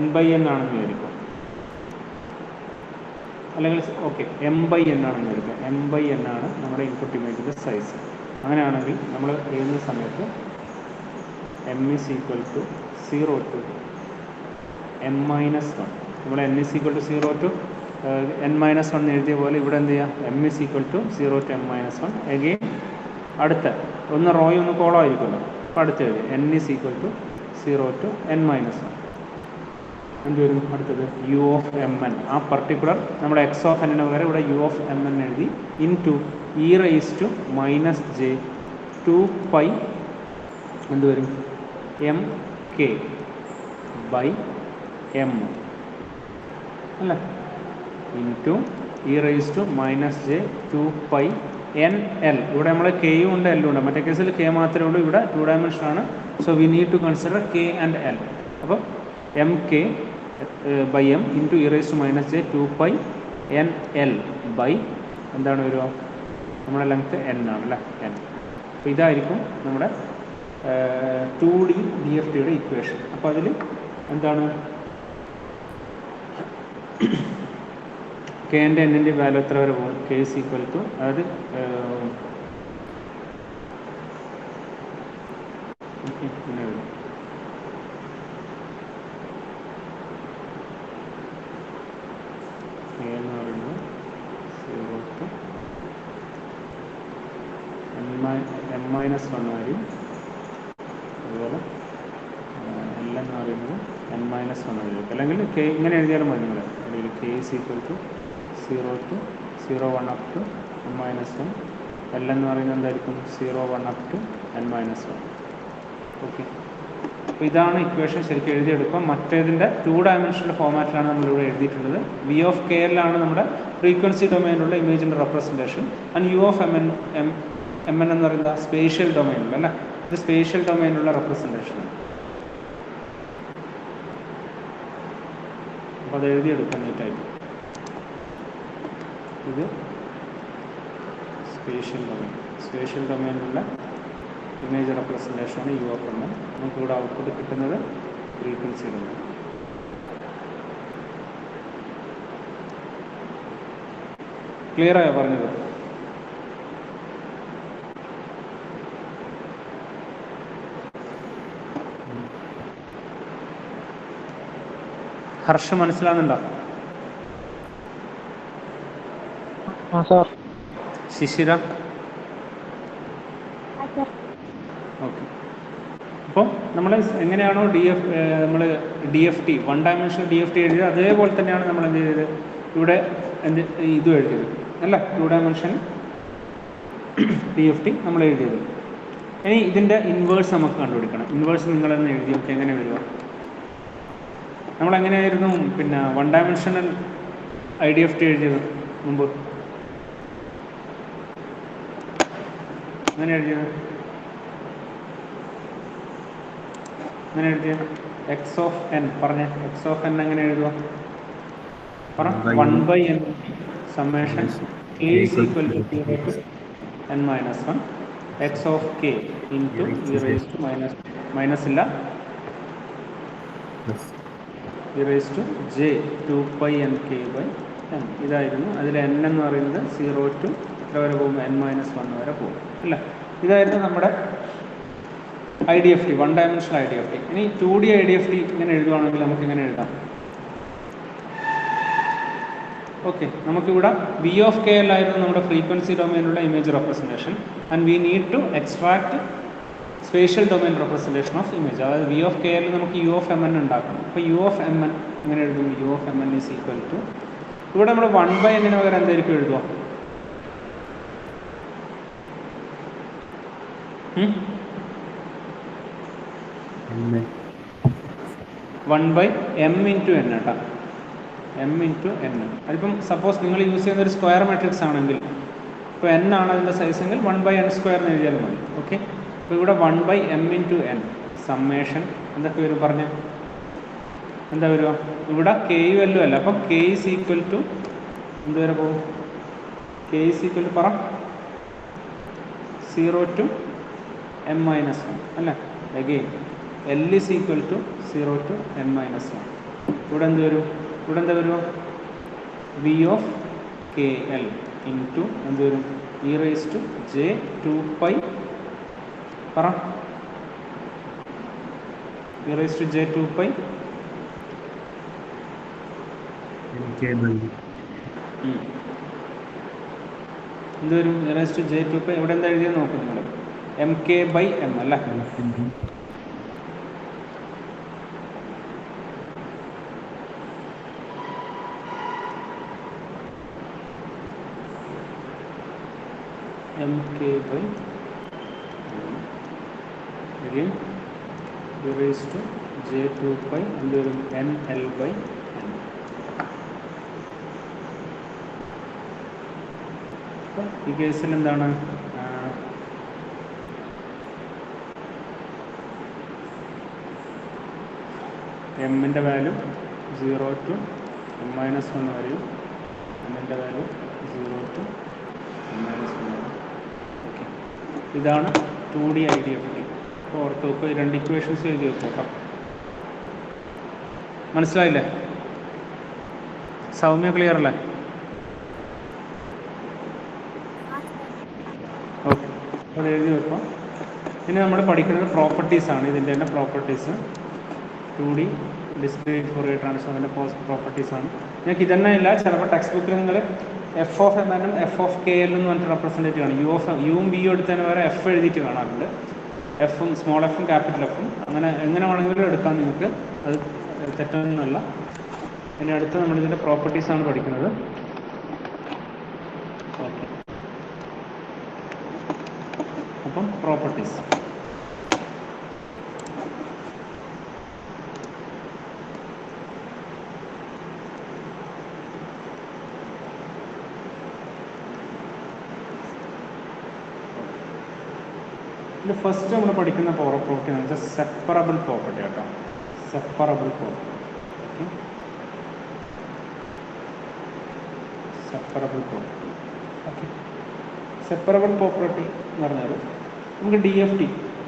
n/n ആണെന്ന് വിചാരിക്കും, അല്ലെങ്കിൽ ഓക്കെ m/n ആണെന്ന് വിചാരിക്കും. m/n ആണ് നമ്മുടെ ഇൻപുട്ട് ഇമേജിൻ്റെ സൈസ്. അങ്ങനെയാണെങ്കിൽ നമ്മൾ എഴുതുന്ന സമയത്ത് m is equal to 0 to m minus 1. നമ്മൾ n is equal to 0 to n minus 1 എഴുതിയ പോലെ ഇവിടെ എന്ത് ചെയ്യുക, m is equal to 0 to m minus 1. Again അടുത്ത ഒന്ന് റോയും ഒന്ന് കോളോ ആയിരിക്കുമല്ലോ, അപ്പോൾ അടുത്ത് എഴുതി n is equal to 0 to n minus 1. എന്ത് വരും അടുത്തത്? U(mn). ആ പർട്ടിക്കുലർ നമ്മുടെ x of n പകരം ഇവിടെ U(mn) എഴുതി into e raised to minus j 2 pi എന്ത് വരും, mk by m അല്ല, into e raised to minus j 2 pi nl. ഇവിടെ നമ്മൾ കെയും ഉണ്ട് എല്ലും ഉണ്ട്. മറ്റേ കേസിൽ k മാത്രമേ ഉള്ളൂ, ഇവിടെ 2 ഡയമെൻഷൻ ആണ്. So we need to consider k and l. അപ്പോൾ mk by m into e raised to minus j 2 pi nl by എന്താണ് വരിക, നമ്മുടെ ലെങ്ത് n ആണ് അല്ലേ, n. അപ്പോൾ ഇതായിരിക്കും നമ്മുടെ 2D DFTയുടെ ഇക്വേഷൻ. അപ്പോൾ അതിൽ എന്താണ് കെൻ്റെ എന്നിൻ്റെ വാല്യൂ എത്ര വരെ പോകും? കെ ഇസ് ഈക്വൽ ടു, അതായത് പിന്നെ വരും കെ എന്ന് പറയുന്നത് 0 to n-1 വരെയും, അതുപോലെ L എന്ന് പറയുന്നത് n-1 വരെയും. അല്ലെങ്കിൽ കെ ഇങ്ങനെ എഴുതിയാലും മതി നിങ്ങൾ. അല്ലെങ്കിൽ K is equal to 0 to 0 1 up to n-1. L എന്ന് പറയുന്നത് എന്തായിരിക്കും? 0 1 up to n-1. ഓക്കെ. അപ്പോൾ ഇതാണ് ഇക്വേഷൻ ശരിക്കും എഴുതിയെടുക്കുക. മറ്റേതിൻ്റെ 2 ഡയമെൻഷണൽ ഫോമാറ്റിലാണ് നമ്മളിവിടെ എഴുതിയിട്ടുള്ളത്. വി ഓഫ് കെ എല്ലാണ് നമ്മുടെ ഫ്രീക്വൻസി ഡൊമൈനിലുള്ള ഇമേജിൻ്റെ representation. And U of M N എന്ന് പറയുന്ന സ്പേഷ്യൽ ഡൊമൈനിലുള്ള, അല്ല, ഇത് സ്പേഷ്യൽ ഡൊമൈനിലുള്ള റെപ്രസെൻറ്റേഷനാണ്. അപ്പോൾ അത് എഴുതിയെടുക്കാം നീറ്റായിട്ട്. ഇത് സ്പേഷ്യൽ ഡൊമൈനിലുള്ള ഇമേജ് റെപ്രസെൻറ്റേഷനാണ് യു ഓഫ് എം എൻ. നമുക്കിവിടെ ഔട്ട്പുട്ട് കിട്ടുന്നത് ഫ്രീക്വൻസി ഡൊമൈൻ. ക്ലിയറായോ പറഞ്ഞത്? ഹർഷ മനസ്സിലാകുന്നുണ്ടോ? ശിശിര? ഓക്കെ. അപ്പോൾ നമ്മൾ എങ്ങനെയാണോ നമ്മൾ D F T 1 dimensional DFT എഴുതിയത്, അതേപോലെ തന്നെയാണ് നമ്മൾ എന്ത് ചെയ്തത് ഇവിടെ ഇതും എഴുതിയത്, അല്ല, 2 ഡയമെൻഷൻ DFT നമ്മൾ എഴുതിയത്. ഇനി ഇതിൻ്റെ ഇൻവേഴ്സ് നമുക്ക് കണ്ടുപിടിക്കണം. ഇൻവേഴ്സ് നിങ്ങളെന്ന് എഴുതി നോക്കി എങ്ങനെ വരിക? നമ്മളെങ്ങനെയായിരുന്നു പിന്നെ 1 ഡയമെൻഷണൽ IDFT എഴുതിയത് മുമ്പ്? എങ്ങനെ എഴുതിയത്? എക്സ് ഓഫ് എൻ പറഞ്ഞ എക്സ് ഓഫ് എൻ എങ്ങനെ എഴുതുക? പറ. 1/n summation k is equal to 0 to n-1 x of k into e raised to minus ഇല്ല e raised to j 2pi nk by n. ഇതായിരുന്നു. അതിൽ n എന്ന് പറയുന്നത് 0 to എത്ര വരെ പോകും? n-1 വരെ പോകും, അല്ല. ഇതായിരുന്നു നമ്മുടെ IDFT, 1 ഡയമെൻഷണൽ IDFT. ഇനി 2D IDFT ഇങ്ങനെ എഴുതുവാണെങ്കിൽ നമുക്ക് ഇങ്ങനെ എഴുതാം. ഓക്കെ. നമുക്കിവിടെ വി ഓഫ് കെ എല്ലായിരുന്നു നമ്മുടെ ഫ്രീക്വൻസി ഡൊമൈനിലുള്ള image representation. And we need to extract spatial domain representation of image. അതായത് വി ഓഫ് കെ ൽ നമുക്ക് യു ഓഫ് എം എൻ ഉണ്ടാക്കണം. അപ്പോൾ യു ഓഫ് എം എൻ ഇങ്ങനെ എഴുതും. U of M N is equal to, ഇവിടെ നമ്മൾ 1/n പകരം എന്തായിരിക്കും എഴുതുക? 1/m into n കേട്ടോ. m into n. അതിപ്പം സപ്പോസ് നിങ്ങൾ യൂസ് ചെയ്യുന്ന ഒരു സ്ക്വയർ മാട്രിക്സ് ആണെങ്കിൽ, ഇപ്പോൾ n ആണ് അതിൻ്റെ സൈസെങ്കിൽ 1/n² എന്ന് എഴുതിയാലും മതി. ഓക്കെ. അപ്പോൾ ഇവിടെ 1/m into n സമ്മേഷൻ എന്തൊക്കെ വരും പറഞ്ഞ എന്താ വരുക? ഇവിടെ k വാല്യൂ അല്ല, അപ്പം k is equal to എന്തുവരെ പോകും? k is equal to പറ 0 to m-1 അല്ല. Again L is equal to 0 to n-1. ഇവിടെ എന്ത് വരും? ഇവിടെ എന്താ വരുക? V of K L into എന്ത് വരും? e raised to j 2pi പറ e raised to j 2pi എന്ത് വരും? e raised to j 2pi. ഇവിടെ എന്താ എഴുതിയത് നോക്കും നിങ്ങൾ? mk/m അല്ല. mk/m again e raised to j 2pi എന്ത് വരും? nl/n. ഈ കേസിൽ എന്താണ്? എമ്മിൻ്റെ വാല്യൂ 0 to m-1 വരെയും എന്നിൻ്റെ വാല്യൂ 0 to m-1 വരെ. ഓക്കെ. ഇതാണ് 2D IDFT. അപ്പോൾ ഓർത്ത് വെക്കുക, 2 ഇക്വേഷൻസ് എഴുതി വെക്കുക കേട്ടോ. മനസ്സിലായില്ലേ? സൗമ്യ ക്ലിയർ അല്ലേ? ഓക്കെ, അത് എഴുതി വെക്കാം. പിന്നെ നമ്മൾ പഠിക്കുന്നത് പ്രോപ്പർട്ടീസാണ്. ഇതിൻ്റെ തന്നെ പ്രോപ്പർട്ടീസ് 2D ഡിസ്ക്രീറ്റ് ഫോറിയർ ട്രാൻസ്ഫോമിൻ്റെ പ്രോപ്പർട്ടീസാണ്. ഞങ്ങൾക്ക് ഇതന്നെ ഇല്ല, ചിലപ്പോൾ ടെക്സ്റ്റ് ബുക്കിൽ നിങ്ങൾ എഫ് ഓഫ് എം എന്നും എഫ് ഓഫ് കെ എൽ എന്ന് പറഞ്ഞിട്ട് റെപ്രസെൻറ്റേറ്റ് കാണും. യുവും ബിയും എടുത്തതിന് വരെ എഫ് എഴുതിയിട്ട് കാണാറുണ്ട്. എഫും സ്മോൾ എഫും ക്യാപിറ്റൽ എഫും അങ്ങനെ എങ്ങനെ വേണമെങ്കിലും എടുക്കാം നിങ്ങൾക്ക്, അത് തെറ്റൊന്നുമല്ല. ഇനി അടുത്ത് നമ്മളിതിൻ്റെ പ്രോപ്പർട്ടീസാണ് പഠിക്കുന്നത്. ഓക്കെ, അപ്പം പ്രോപ്പർട്ടീസ് ഇത് ഫസ്റ്റ് നമ്മൾ പഠിക്കുന്ന പ്രോപ്പർട്ടി എന്ന് വെച്ചാൽ സെപ്പറബിൾ പ്രോപ്പർട്ടി കേട്ടോ. Separable property. Okay, separable property. Okay, separable property എന്ന് പറഞ്ഞാൽ നമുക്ക് DFT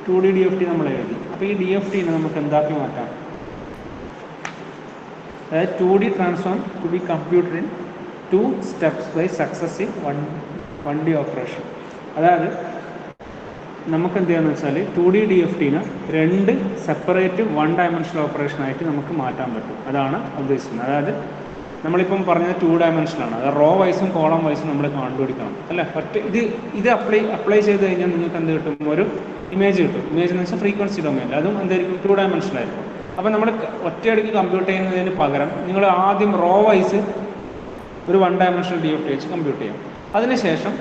2D DFT നമ്മൾ എഴുതി. അപ്പോൾ ഈ DFTനെ നമുക്ക് എന്താക്കി മാറ്റാം? അതായത് 2D transform to be computed in 2 steps by successive 1D operation. അതായത് നമുക്ക് എന്ത് ചെയ്യാന്ന് വെച്ചാൽ 2D DFTനെ 2 സെപ്പറേറ്റ് 1 ഡയമെൻഷണൽ ഓപ്പറേഷനായിട്ട് നമുക്ക് മാറ്റാൻ പറ്റും. അതാണ് ഉദ്ദേശിക്കുന്നത്. അതായത് നമ്മളിപ്പം പറഞ്ഞത് 2 ഡയമെൻഷനാണ്. അത് റോ വൈസും കോളം വൈസും നമ്മൾ കണ്ടുപിടിക്കണം അല്ലേ. ഒറ്റ ഇത് അപ്ലൈ ചെയ്ത് കഴിഞ്ഞാൽ നിങ്ങൾക്ക് എന്ത് കിട്ടും? ഒരു ഇമേജ് കിട്ടും. ഇമേജ് എന്ന് വെച്ചാൽ ഫ്രീക്വൻസി ഡൊമൈനിൽ അതും എന്തായിരിക്കും? 2 ഡയമെൻഷനായിരിക്കും. അപ്പോൾ നമ്മൾ ഒറ്റയടിക്ക് കമ്പ്യൂട്ട് ചെയ്യുന്നതിന് പകരം നിങ്ങൾ ആദ്യം റോ വൈസ് ഒരു 1 ഡയമെൻഷണൽ DFT വെച്ച് കമ്പ്യൂട്ട് ചെയ്യും. അതിനുശേഷം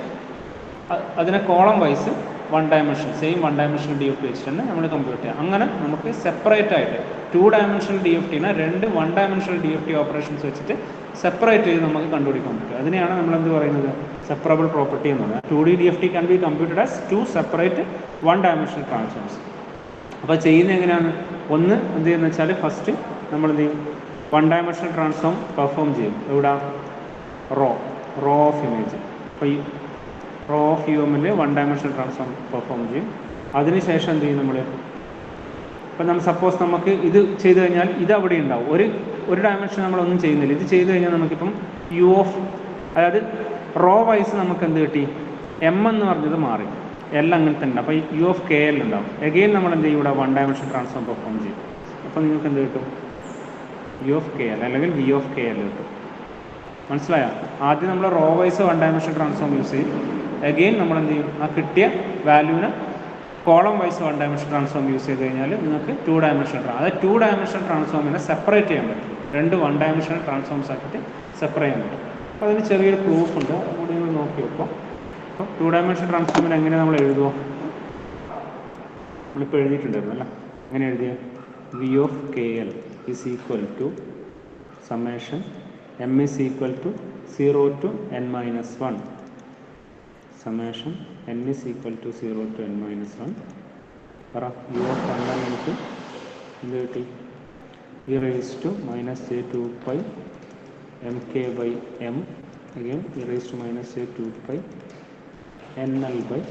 അതിനെ column wise 1 dimension same 1 dimensional DFT വെച്ചിട്ട് തന്നെ നമ്മൾ കമ്പ്യൂട്ട് ചെയ്യാം. അങ്ങനെ നമുക്ക് സെപ്പറേറ്റ് ആയിട്ട് 2 ഡയമെൻഷണൽ DFTനെ 2 1 ഡയമെൻഷണൽ DFT ഓപ്പറേഷൻസ് വെച്ചിട്ട് സെപ്പറേറ്റ് ചെയ്ത് നമുക്ക് കണ്ടുപിടിക്കാൻ പറ്റും. അതിനെയാണ് നമ്മൾ എന്ത് പറയുന്നത്? സെപ്പറബിൾ പ്രോപ്പർട്ടി എന്ന് പറയുന്നത്. 2D DFT can be computed as 2 separate 1 dimensional transforms. അപ്പോൾ ചെയ്യുന്നത് എങ്ങനെയാണ്? ഒന്ന് എന്ത് ചെയ്യുന്നത് വെച്ചാൽ ഫസ്റ്റ് നമ്മൾ എന്ത് ചെയ്യും? 1 ഡയമെൻഷണൽ ട്രാൻസ്ഫോം പെർഫോം ചെയ്യും. എവിടെ? Row of image. അപ്പോൾ ഈ റോ ഓഫ് UMൽ 1 ഡയമെൻഷണൽ ട്രാൻസ്ഫോം പെർഫോം ചെയ്യും. അതിനുശേഷം എന്ത് ചെയ്യും നമ്മൾ? ഇപ്പം നമ്മൾ സപ്പോസ് നമുക്ക് ഇത് ചെയ്ത് കഴിഞ്ഞാൽ ഇത് അവിടെ ഉണ്ടാവും. ഒരു ഡയമെൻഷൻ നമ്മളൊന്നും ചെയ്യുന്നില്ല. ഇത് ചെയ്ത് കഴിഞ്ഞാൽ നമുക്കിപ്പം അതായത് റോ വൈസ് നമുക്ക് എന്ത് കിട്ടി? M എന്ന് പറഞ്ഞത് മാറി, L അങ്ങനെ തന്നെ. അപ്പോൾ UKL ഉണ്ടാവും. എഗെയിൻ നമ്മൾ എന്ത് ചെയ്യും? ഇവിടെ 1 ഡയമെൻഷൻ ട്രാൻസ്ഫോം പെർഫോം ചെയ്യും. അപ്പോൾ നിങ്ങൾക്ക് എന്ത് കിട്ടും? UKL അല്ലെങ്കിൽ VKL കിട്ടും. മനസ്സിലായോ? ആദ്യം നമ്മൾ row wise 1 dimension transform use ചെയ്യും. എഗെയിൻ നമ്മൾ എന്ത് ചെയ്യും? ആ കിട്ടിയ വാല്യൂവിനെ column wise 1 dimension transform use ചെയ്ത് കഴിഞ്ഞാൽ നിങ്ങൾക്ക് 2 ഡയമെൻഷണൽ അതായത് 2 ഡയമെൻഷണൽ ട്രാൻസ്ഫോമിനെ സെപ്പറേറ്റ് ചെയ്യാൻ പറ്റും. 2 1 ഡയമെൻഷണൽ ട്രാൻസ്ഫോംസ് ആക്കിയിട്ട് സെപ്പറേറ്റ് ചെയ്യാൻ പറ്റും. അപ്പോൾ അതിന് ചെറിയൊരു പ്രൂഫ് ഉണ്ട്, അതുകൂടി നിങ്ങൾ നോക്കി വെക്കാം. അപ്പോൾ 2 ഡയമെൻഷണൽ ട്രാൻസ്ഫോമിനെ എങ്ങനെ നമ്മൾ എഴുതുമോ? നമ്മളിപ്പോൾ എഴുതിയിട്ടുണ്ടായിരുന്നു അല്ലേ? എങ്ങനെ എഴുതിയ? VKL is equal to summation M is equal to 0 to n minus 1. Summation n is equal to 0 to n minus 1. പറ U of n നമുക്ക് എന്ത് കിട്ടി? e raised to minus j2 pi mk by m again e raised to minus j2 pi nl by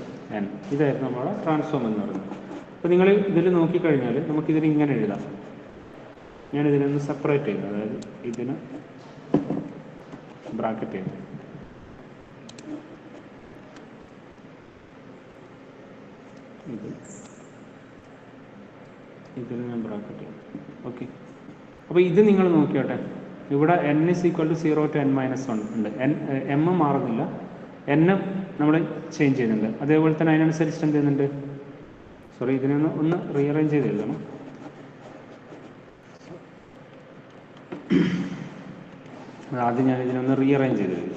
n. ഇതായിരുന്നു നമ്മുടെ transform എന്ന് പറയുന്നത്. അപ്പോൾ നിങ്ങൾ ഇതിൽ നോക്കിക്കഴിഞ്ഞാൽ നമുക്കിതിന് ഇങ്ങനെ എഴുതാം. ഞാനിതിനൊന്ന് സെപ്പറേറ്റ് ചെയ്യുന്നു. അതായത് ഇതിന് ബ്രാക്കറ്റ് ചെയ്യുന്നു. ഇതിന് ഞാൻ ബ്രാക്കറ്റ് ചെയ്യും. ഓക്കെ, അപ്പോൾ ഇത് നിങ്ങൾ നോക്കിയോട്ടെ. ഇവിടെ n is equal to 0 to n minus 1 ഉണ്ട്. m മാറുന്നില്ല, n നമ്മൾ ചേഞ്ച് ചെയ്യുന്നുണ്ട്. അതേപോലെ തന്നെ അതിനനുസരിച്ച് എന്ത് ചെയ്യുന്നുണ്ട്? സോറി, ഇതിനൊന്ന് റീഅറേഞ്ച് ചെയ്ത് എഴുതണം. ആദ്യം ഞാൻ ഇതിനൊന്ന് റീഅറേഞ്ച് ചെയ്ത് എഴുതി.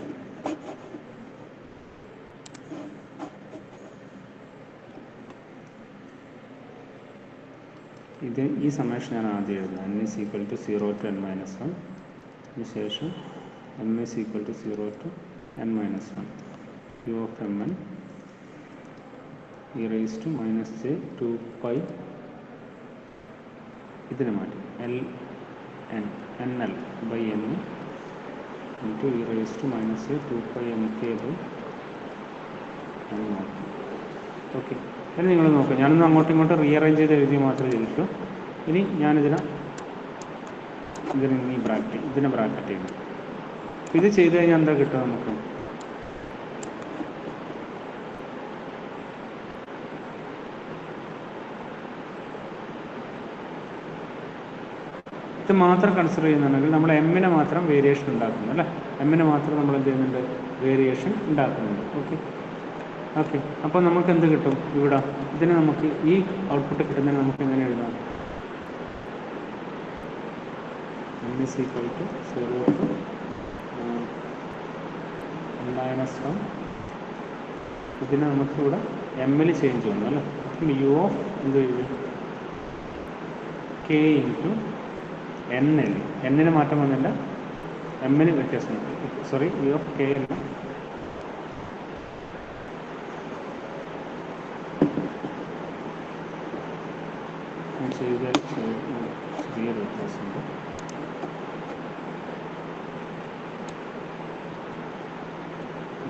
ഈ സമ്മേഷൻ ഞാൻ ആദ്യം എഴുതുന്നത്. n is equal to 0 to n minus 1. അതിനുശേഷം m is equal to 0 to n minus 1. U of mn e raised to minus j 2 pi ഇതിനെ മാറ്റി nl by n into e raised to minus j 2 pi mk by n മാറ്റി. Okay, ഇനി നിങ്ങൾ നോക്കുക, ഞാനൊന്ന് അങ്ങോട്ടും ഇങ്ങോട്ടും റീഅറേഞ്ച് ചെയ്ത് എഴുതി മാത്രമേ ചെയ്തിട്ടു. ഇനി ഞാനിതിനെ ഈ ബ്രാക്കറ്റ് ബ്രാക്കറ്റ് ചെയ്യുന്നു. ഇത് ചെയ്ത് കഴിഞ്ഞാൽ എന്താ കിട്ടുക നമുക്ക്? ഇത് മാത്രം കൺസിഡർ ചെയ്യുന്നുണ്ടെങ്കിൽ നമ്മൾ എമ്മിനെ മാത്രം വേരിയേഷൻ ഉണ്ടാക്കുന്നു അല്ലേ? എമ്മിനെ മാത്രം നമ്മൾ എന്ത് ചെയ്യുന്നുണ്ട്? വേരിയേഷൻ ഉണ്ടാക്കുന്നുണ്ട്. Okay okay. അപ്പോൾ നമുക്ക് എന്ത് കിട്ടും ഇവിടെ? ഇതിന് നമുക്ക് ഈ ഔട്ട്പുട്ട് കിട്ടുന്നതിന് നമുക്ക് എങ്ങനെ എഴുതാം? n is equal to 0 to -1. ഇതിനെ നമുക്കിവിടെ എമ്മിൽ ചേഞ്ച് വന്നു അല്ലേ? അപ്പം യു ഓഫ് എന്ത് ചെയ്യും? K into N L. എന്നിന് മാറ്റം വന്നില്ല, എമ്മിന് വ്യത്യാസം. Sorry, U of K L ചെയ്ത ചെറിയൊരു വ്യത്യാസമുണ്ട്.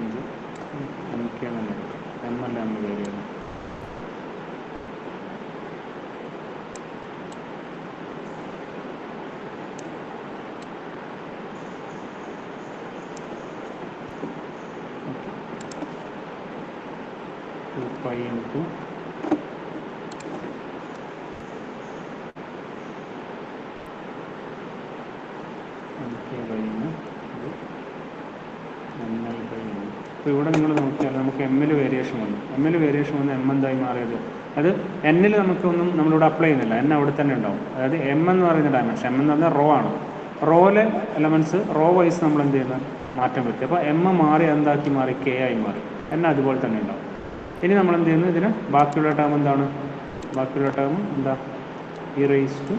ഇത് എം കെ എന്നല്ല, എം അല്ല എം വേരി ചെയ്യുന്നു. പൈ ഇൻറ്റു അപ്പോൾ ഇവിടെ നിങ്ങൾ നോക്കിയാൽ നമുക്ക് എമ്മിൽ വേരിയേഷൻ വന്നു. എമ്മിൽ വേരിയേഷൻ വന്ന് എം എന്തായി മാറിയത്? അത് എന്നിൽ നമുക്കൊന്നും നമ്മളിവിടെ അപ്ലൈ ചെയ്യുന്നില്ല, എൻ അവിടെ തന്നെ ഉണ്ടാവും. അതായത് എം എന്ന് പറയുന്ന ഡയമെൻഷൻ, എം എന്ന് പറഞ്ഞാൽ റോ ആണ്. റോയിലെ എലമെൻറ്റ്സ് റോ വൈസ് നമ്മൾ എന്ത് ചെയ്യുന്നത്? മാറ്റം വരുത്തി. അപ്പോൾ എം മാറി എന്താക്കി മാറി? കെ ആയി മാറി. എൻ അതുപോലെ തന്നെ ഉണ്ടാവും. ഇനി നമ്മൾ എന്ത് ചെയ്യുന്നു? ഇതിന് ബാക്കിയുള്ള ടേം എന്താണ്? ബാക്കിയുള്ള ടേം എന്താ? E raise to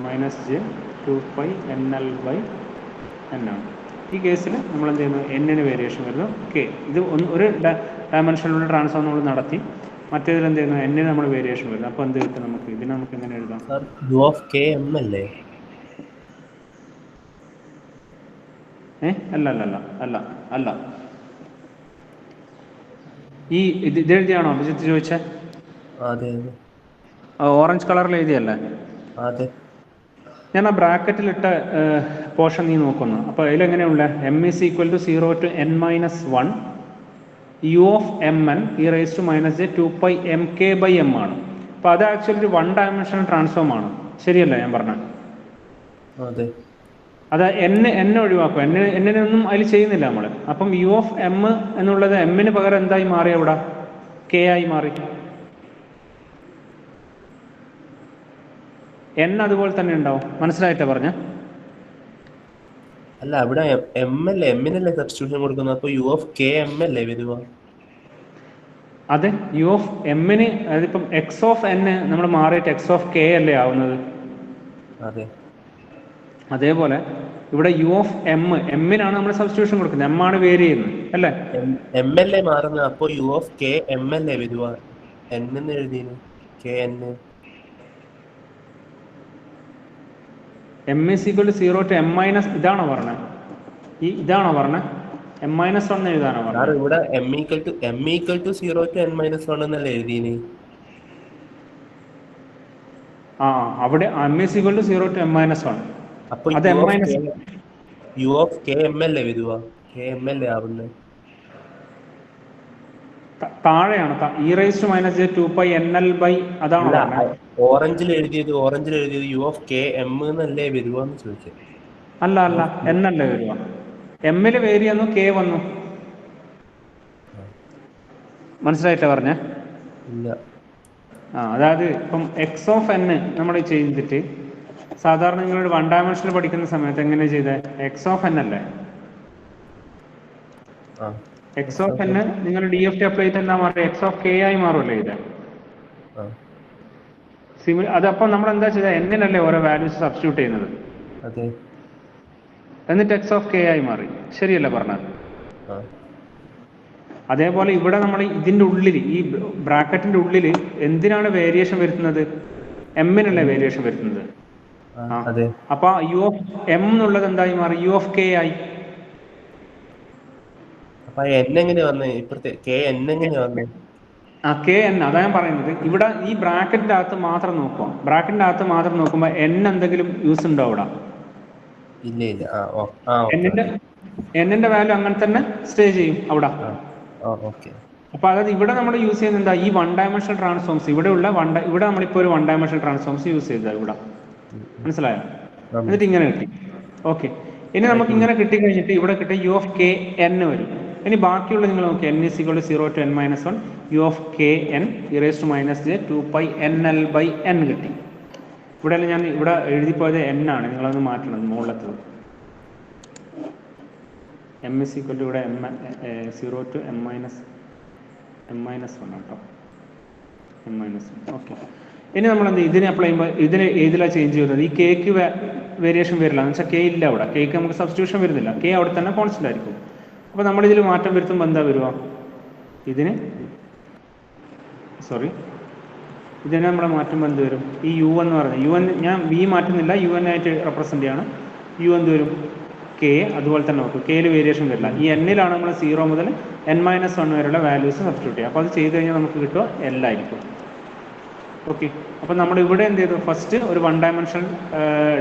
-j2π n ആണ്. ഈ കേസിൽ നമ്മൾ എന്ത് ചെയ്യുന്നു? എന്നിന് വേരിയേഷൻ വരുന്നു കെ. ഇത് ഒരു ഡയമെൻഷനിലുള്ള ട്രാൻസ്ഫോം നമ്മൾ നടത്തി, മറ്റേതിൽ എന്ത് ചെയ്യുന്നു? എന്നിന് നമ്മൾ വേരിയേഷൻ വരുന്നു. അപ്പോൾ എന്ത് കിട്ടും നമുക്ക്? ഇതിന് നമുക്ക് എങ്ങനെ എഴുതാം? യു ഓഫ് കെ എം അല്ലേ? അല്ല അല്ല അല്ല അല്ല അല്ല. ഈ ഇത് എഴുതിയാണോ അഭിജിത്ത് ചോദിച്ചേ? അതെ ഓറഞ്ച് കളറിൽ എഴുതിയല്ലേ? അതെ. ഞാൻ ആ ബ്രാക്കറ്റിലിട്ട പോർഷൻ നീ നോക്കുന്നു. അപ്പോൾ അതിലെങ്ങനെയുള്ള M is equal to 0 to n-1 U of M N E raise to -j2πmk/m ആണ്. അപ്പോൾ അത് ആക്ച്വലി ഒരു 1 ഡയമെൻഷണൽ ട്രാൻസ്ഫോം ആണ്. ശരിയല്ല ഞാൻ പറഞ്ഞത്? അതെ. അത് എന്നെ ഒഴിവാക്കും, എന്നിനൊന്നും അതിൽ ചെയ്യുന്നില്ല നമ്മൾ. അപ്പം യു ഓഫ് എം എന്നുള്ളത് എമ്മിന് പകരം എന്തായി മാറി? അവിടെ കെ ആയി മാറി. എൻ അതുപോലെ തന്നെ ഉണ്ടാവും. മനസ്സിലായിട്ടാ പറഞ്ഞ? അല്ല, അവിടെ എം അല്ലേ, എമ്മിനല്ലേ സബ്സ്റ്റിറ്റ്യൂഷൻ കൊടുക്കുന്നത്. അപ്പോൾ യു ഓഫ് കെ എം അല്ലേ വരുക? അതെ, യു ഓഫ് എമ്മിന് അതിപ്പം എക്സ് ഓഫ് എൻ നമ്മൾ മാറിയിട്ട് എക്സ് ഓഫ് കെ അല്ലേ ആവുന്നത്? അതെ. അതേപോലെ ഇവിടെ യു ഓഫ് എമ്മിനാണ് നമ്മൾ സബ്സ്റ്റിറ്റ്യൂഷൻ കൊടുക്കുന്നത്, എം ആണ് വേരി ചെയ്യുന്നത് അല്ലേ? എം എൽ എ മാറുന്നത്. അപ്പോൾ U of K M L A വരുക? എൻ എന്ന് എഴുതിയത് K N. M is equal to 0 to m-, ഇതാണോ പറഞ്ഞത്? ഇതാണോ പറഞ്ഞത്? m-1 എഴുതാനോ പറഞ്ഞത്? ഇവിടെ m equal to 0 to n-1 എന്നല്ലേ എഴുതിയത്? അവിടെ m is equal to 0 to m-1. അപ്പോൾ അത് U of K M L A വരുക? കെ എം എൽ എ ആവുന്നത് താഴെയാണ്. ഇ റൈസ് ടു -j2πnl അതാണോ പറഞ്ഞത്? ഓറഞ്ചിൽ എഴുതിയത് യു ഓഫ് കെ എം എന്നല്ലേ വരുക എന്ന് ചോദിച്ചത്. അല്ല അല്ല, എന്നല്ലേ വരിക? എമ്മിൽ വേരി വന്നു, കെ വന്നു. മനസ്സിലായിട്ടാ പറഞ്ഞേ? ഇല്ല. അതായത് ഇപ്പം എക്സ് ഓഫ് എൻ നമ്മൾ ചെയ്തിട്ട് സാധാരണ നിങ്ങളൊരു 1 ഡയമെൻഷനിൽ പഠിക്കുന്ന സമയത്ത് എങ്ങനെ ചെയ്തേ? എക്സ് ഓഫ് എൻ അല്ലേ? എക്സ് ഓഫ് എൻ നിങ്ങൾ ഡി എഫ് ടി അപ്ലൈ ചെയ്ത് എന്താ മാറുക? എക്സ് ഓഫ് കെ ആയി മാറുമല്ലോ ഇത്. അതപ്പം നമ്മൾ എന്താ ചെയ്തത്? എന്നിനല്ലേ ഓരോ വാല്യൂസ് സബ്സ്റ്റിറ്റ്യൂട്ട് ചെയ്യുന്നത്. എന്നിട്ട് എക്സ് ഓഫ് കെ ആയി മാറി. ശരിയല്ലേ പറഞ്ഞത്? അതേപോലെ ഇവിടെ നമ്മൾ ഇതിൻ്റെ ഉള്ളിൽ, ഈ ബ്രാക്കറ്റിൻ്റെ ഉള്ളിൽ എന്തിനാണ് വേരിയേഷൻ വരുത്തുന്നത്? എമ്മിനല്ലേ വേരിയേഷൻ വരുത്തുന്നത്. അപ്പൊ യു ഓഫ് എം എന്നുള്ളത് എന്തായി മാറി? യു ഓഫ് കെ ആയി. അപ്പൊ എൻ എങ്ങനെ വന്നേ? ഇപ്പഴത്തെ കെ എൻ എങ്ങനെ വന്നേ? ആ കെ എൻ, അതാ ഞാൻ പറയുന്നത്. ഇവിടെ ഈ ബ്രാക്കറ്റിൻ്റെ അകത്ത് മാത്രം നോക്കുക. ബ്രാക്കറ്റിൻ്റെ അകത്ത് മാത്രം നോക്കുമ്പോൾ എൻ എന്തെങ്കിലും യൂസ് ഉണ്ടോ ഇവിടെ? ഇല്ല ഇല്ല. ഓക്കെ എന്നിന്റെ ഓക്കെ. എന്നിന്റെ വാല്യൂ അങ്ങനെ തന്നെ സ്റ്റേ ചെയ്യും അവിടെ. ഓക്കെ. അപ്പോൾ അതായത് ഇവിടെ നമ്മൾ യൂസ് ചെയ്യുന്നത് എന്താ, ഈ വൺ ഡയമെൻഷണൽ ട്രാൻസ്ഫോംസ്. ഇവിടെ നമ്മളിപ്പോൾ ഒരു വൺ ഡയമെൻഷണൽ ട്രാൻസ്ഫോംസ് യൂസ് ചെയ്തത് ഇവിടെ. മനസ്സിലായോ? എന്നിട്ട് ഇങ്ങനെ കിട്ടി. ഓക്കെ, ഇനി നമുക്ക് ഇങ്ങനെ കിട്ടിക്കഴിഞ്ഞിട്ട് ഇവിടെ കിട്ടിയ യു ഓഫ് കെ എൻ വരും. ഇനി ബാക്കിയുള്ള നിങ്ങൾ നോക്കി, N is equal to 0 to n-1 U of K N e⁻ - 2πnl/n കിട്ടി. ഇവിടെ ഞാൻ ഇവിടെ എഴുതിപ്പോയത് എൻ ആണ്, നിങ്ങളൊന്ന് മാറ്റണം മുകളിലത്തത്. എം ഇസ് ഈക്വൽ ടു ഇവിടെ 0 to n-1 കേട്ടോ. n-1. ഓക്കെ, ഇനി നമ്മൾ എന്ത് ഇതിനെ അപ്ലൈ ചെയ്യുമ്പോൾ ഇതിന് ഏതിലാണ് ചേഞ്ച് ചെയ്യുന്നത്? ഈ കേക്ക് വേരിയേഷൻ വരില്ല എന്ന് വെച്ചാൽ കെ ഇല്ല അവിടെ. കേക്ക് നമുക്ക് സബ്സ്റ്റിറ്റ്യൂഷൻ വരുന്നില്ല, കെ അവിടെ തന്നെ കോൺസ്റ്റന്റ് ആയിരിക്കും. അപ്പോൾ നമ്മളിതിൽ മാറ്റം വരുത്തുമ്പോൾ എന്താ വരിക? ഇതിന് നമ്മൾ മാറ്റുമ്പോൾ എന്ത് വരും? ഈ യു എന്ന് പറയുന്നത്, യു എൻ ഞാൻ വി മാറ്റുന്നില്ല, യു എൻ ആയിട്ട് റെപ്രസെൻ്റ് ചെയ്യാണ്. യു എന്ത് വരും? കെ. അതുപോലെ തന്നെ നോക്കും, കെയിൽ വേരിയേഷൻ വരില്ല. ഈ എന്നിലാണ് നമ്മൾ 0 മുതൽ n-1 വരെയുള്ള വാല്യൂസ് സബ്സ്റ്റിറ്റ്യൂട്ട് ചെയ്യുക. അപ്പോൾ അത് ചെയ്ത് കഴിഞ്ഞാൽ നമുക്ക് കിട്ടുക L ആയിരിക്കും. ഓക്കെ, അപ്പോൾ നമ്മൾ ഇവിടെ എന്ത് ചെയ്തു? ഫസ്റ്റ് ഒരു one dimensional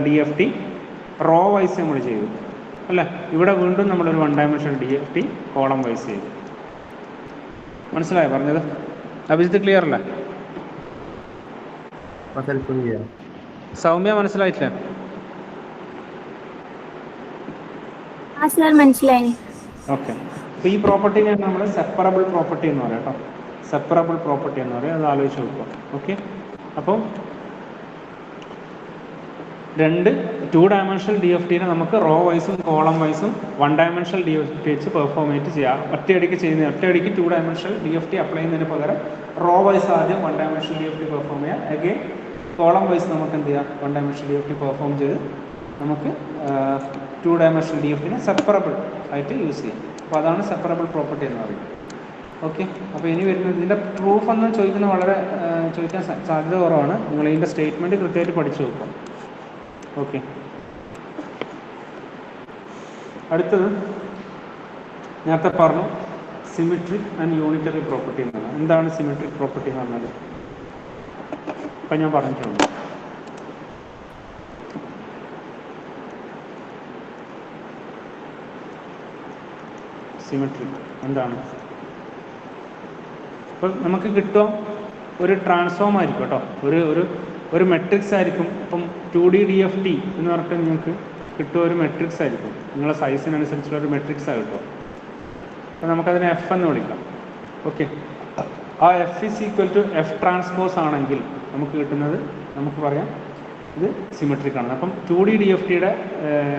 DFT raw vice നമ്മൾ ചെയ്തു അല്ലേ. ഇവിടെ വീണ്ടും നമ്മളൊരു one dimensional DFT column vice ചെയ്തു. മനസ്സിലായോ പറഞ്ഞത്? അഭിജിത്ത് ക്ലിയർ അല്ലേ? സൗമ്യ മനസ്സിലായിട്ടില്ല? മനസ്സിലായി. ഓക്കെ, അപ്പോൾ ഈ പ്രോപ്പർട്ടിനെ നമ്മൾ സെപ്പറബിൾ പ്രോപ്പർട്ടി എന്ന് പറയാം കേട്ടോ. സെപ്പറബിൾ പ്രോപ്പർട്ടി എന്ന് പറയും, അത് ആലോചിച്ച് നോക്കുക. ഓക്കെ, അപ്പം രണ്ട് 2 ഡയമെൻഷണൽ DFTനെ നമുക്ക് റോ വൈസും കോളം വൈസും 1 ഡയമെൻഷണൽ DFT വെച്ച് പെർഫോമേറ്റ് ചെയ്യാം. ഒറ്റയടിക്ക് 2 ഡയമെൻഷണൽ DFT അപ്ലൈ ചെയ്യുന്നതിന് പകരം റോ വൈസ് ആദ്യം 1 ഡയമെൻഷണൽ DFT പെർഫോം ചെയ്യാം. അഗെയിൻ കോളം വൈസ് നമുക്ക് എന്ത് ചെയ്യാം? 1 ഡയമെൻഷണൽ DFT പെർഫോം ചെയ്ത് നമുക്ക് 2 ഡയമെൻഷണൽ DFTനെ സെപ്പറബിൾ ആയിട്ട് യൂസ് ചെയ്യാം. അപ്പോൾ അതാണ് സെപ്പറബിൾ പ്രോപ്പർട്ടി എന്ന് പറയുന്നത്. ഓക്കെ, അപ്പോൾ ഇനി വരുന്നത് ഇതിൻ്റെ പ്രൂഫ് എന്ന് ചോദിക്കാൻ സാധ്യത കുറവാണ്. നിങ്ങൾ ഇതിൻ്റെ സ്റ്റേറ്റ്മെൻറ്റ് കൃത്യമായിട്ട് പഠിച്ചു നോക്കുക. ഓക്കെ, അടുത്തത് നേരത്തെ പറഞ്ഞു സിമെട്രിക് ആൻഡ് യൂണിറ്ററി പ്രോപ്പർട്ടി എന്നാണ്. എന്താണ് സിമെട്രിക് പ്രോപ്പർട്ടി എന്ന് പറഞ്ഞാൽ? ഇപ്പം ഞാൻ പറഞ്ഞിട്ടുണ്ട്. സിമെട്രിക് എന്താണ്? ഇപ്പം നമുക്ക് കിട്ടുക ഒരു ട്രാൻസ്ഫോം ആയിരിക്കും കേട്ടോ, ഒരു മെട്രിക്സ് ആയിരിക്കും. ഇപ്പം 2D DFT എന്ന് പറഞ്ഞിട്ട് നിങ്ങൾക്ക് കിട്ടുക ഒരു മെട്രിക്സ് ആയിരിക്കും. നിങ്ങളുടെ സൈസിനനുസരിച്ചുള്ള ഒരു മെട്രിക്സാണ് കിട്ടുക. അപ്പോൾ നമുക്കതിനെ F എന്ന് വിളിക്കാം. ഓക്കെ, ആ F is equal to F transpose ആണെങ്കിൽ നമുക്ക് കിട്ടുന്നത്, നമുക്ക് പറയാം ഇത് സിമെട്രിക് ആണ്. അപ്പം 2D DFTയുടെ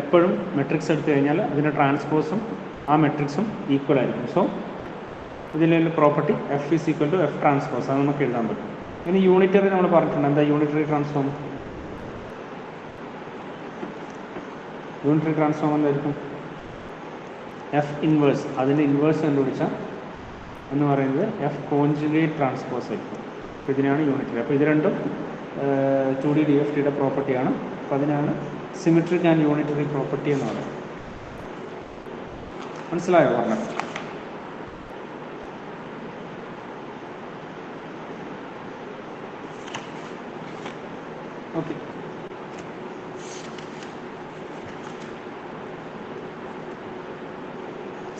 എപ്പോഴും മെട്രിക്സ് എടുത്തു കഴിഞ്ഞാൽ അതിൻ്റെ ട്രാൻസ്പോസും ആ മെട്രിക്സും ഈക്വൽ ആയിരിക്കും. സോ ഇതിലുള്ള property F is equal to F transpose, അത് നമുക്ക് എഴുതാൻ പറ്റും. ഇനി യൂണിറ്ററി നമ്മൾ പറഞ്ഞിട്ടുണ്ട്. എന്താ യൂണിറ്ററി ട്രാൻസ്ഫോം? യൂണിറ്ററി ട്രാൻസ്ഫോം എന്തായിരിക്കും? F ഇൻവേഴ്സ്, അതിൻ്റെ ഇൻവേഴ്സ് കണ്ടുപിടിച്ചാൽ എന്ന് പറയുന്നത് F കോൺജുഗേറ്റ് ട്രാൻസ്പോസ് ആയിരിക്കും. അപ്പോൾ ഇതിനാണ് യൂണിറ്ററി. അപ്പോൾ ഇത് രണ്ടും 2D DFTയുടെ പ്രോപ്പർട്ടിയാണ്. അപ്പോൾ അതിനാണ് സിമെട്രിക് ആൻഡ് യൂണിറ്ററി പ്രോപ്പർട്ടി എന്ന് പറയുന്നത്. മനസ്സിലായോ പറഞ്ഞത്? ഓക്കെ,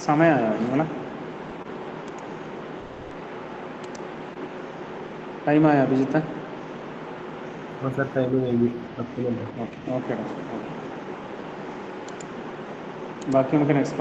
സമയമായോ നിങ്ങളെ? ടൈമായോ അഭിജിത്ത്? ഓക്കെ, ബാക്കി നമുക്ക് നെക്സ്റ്റ്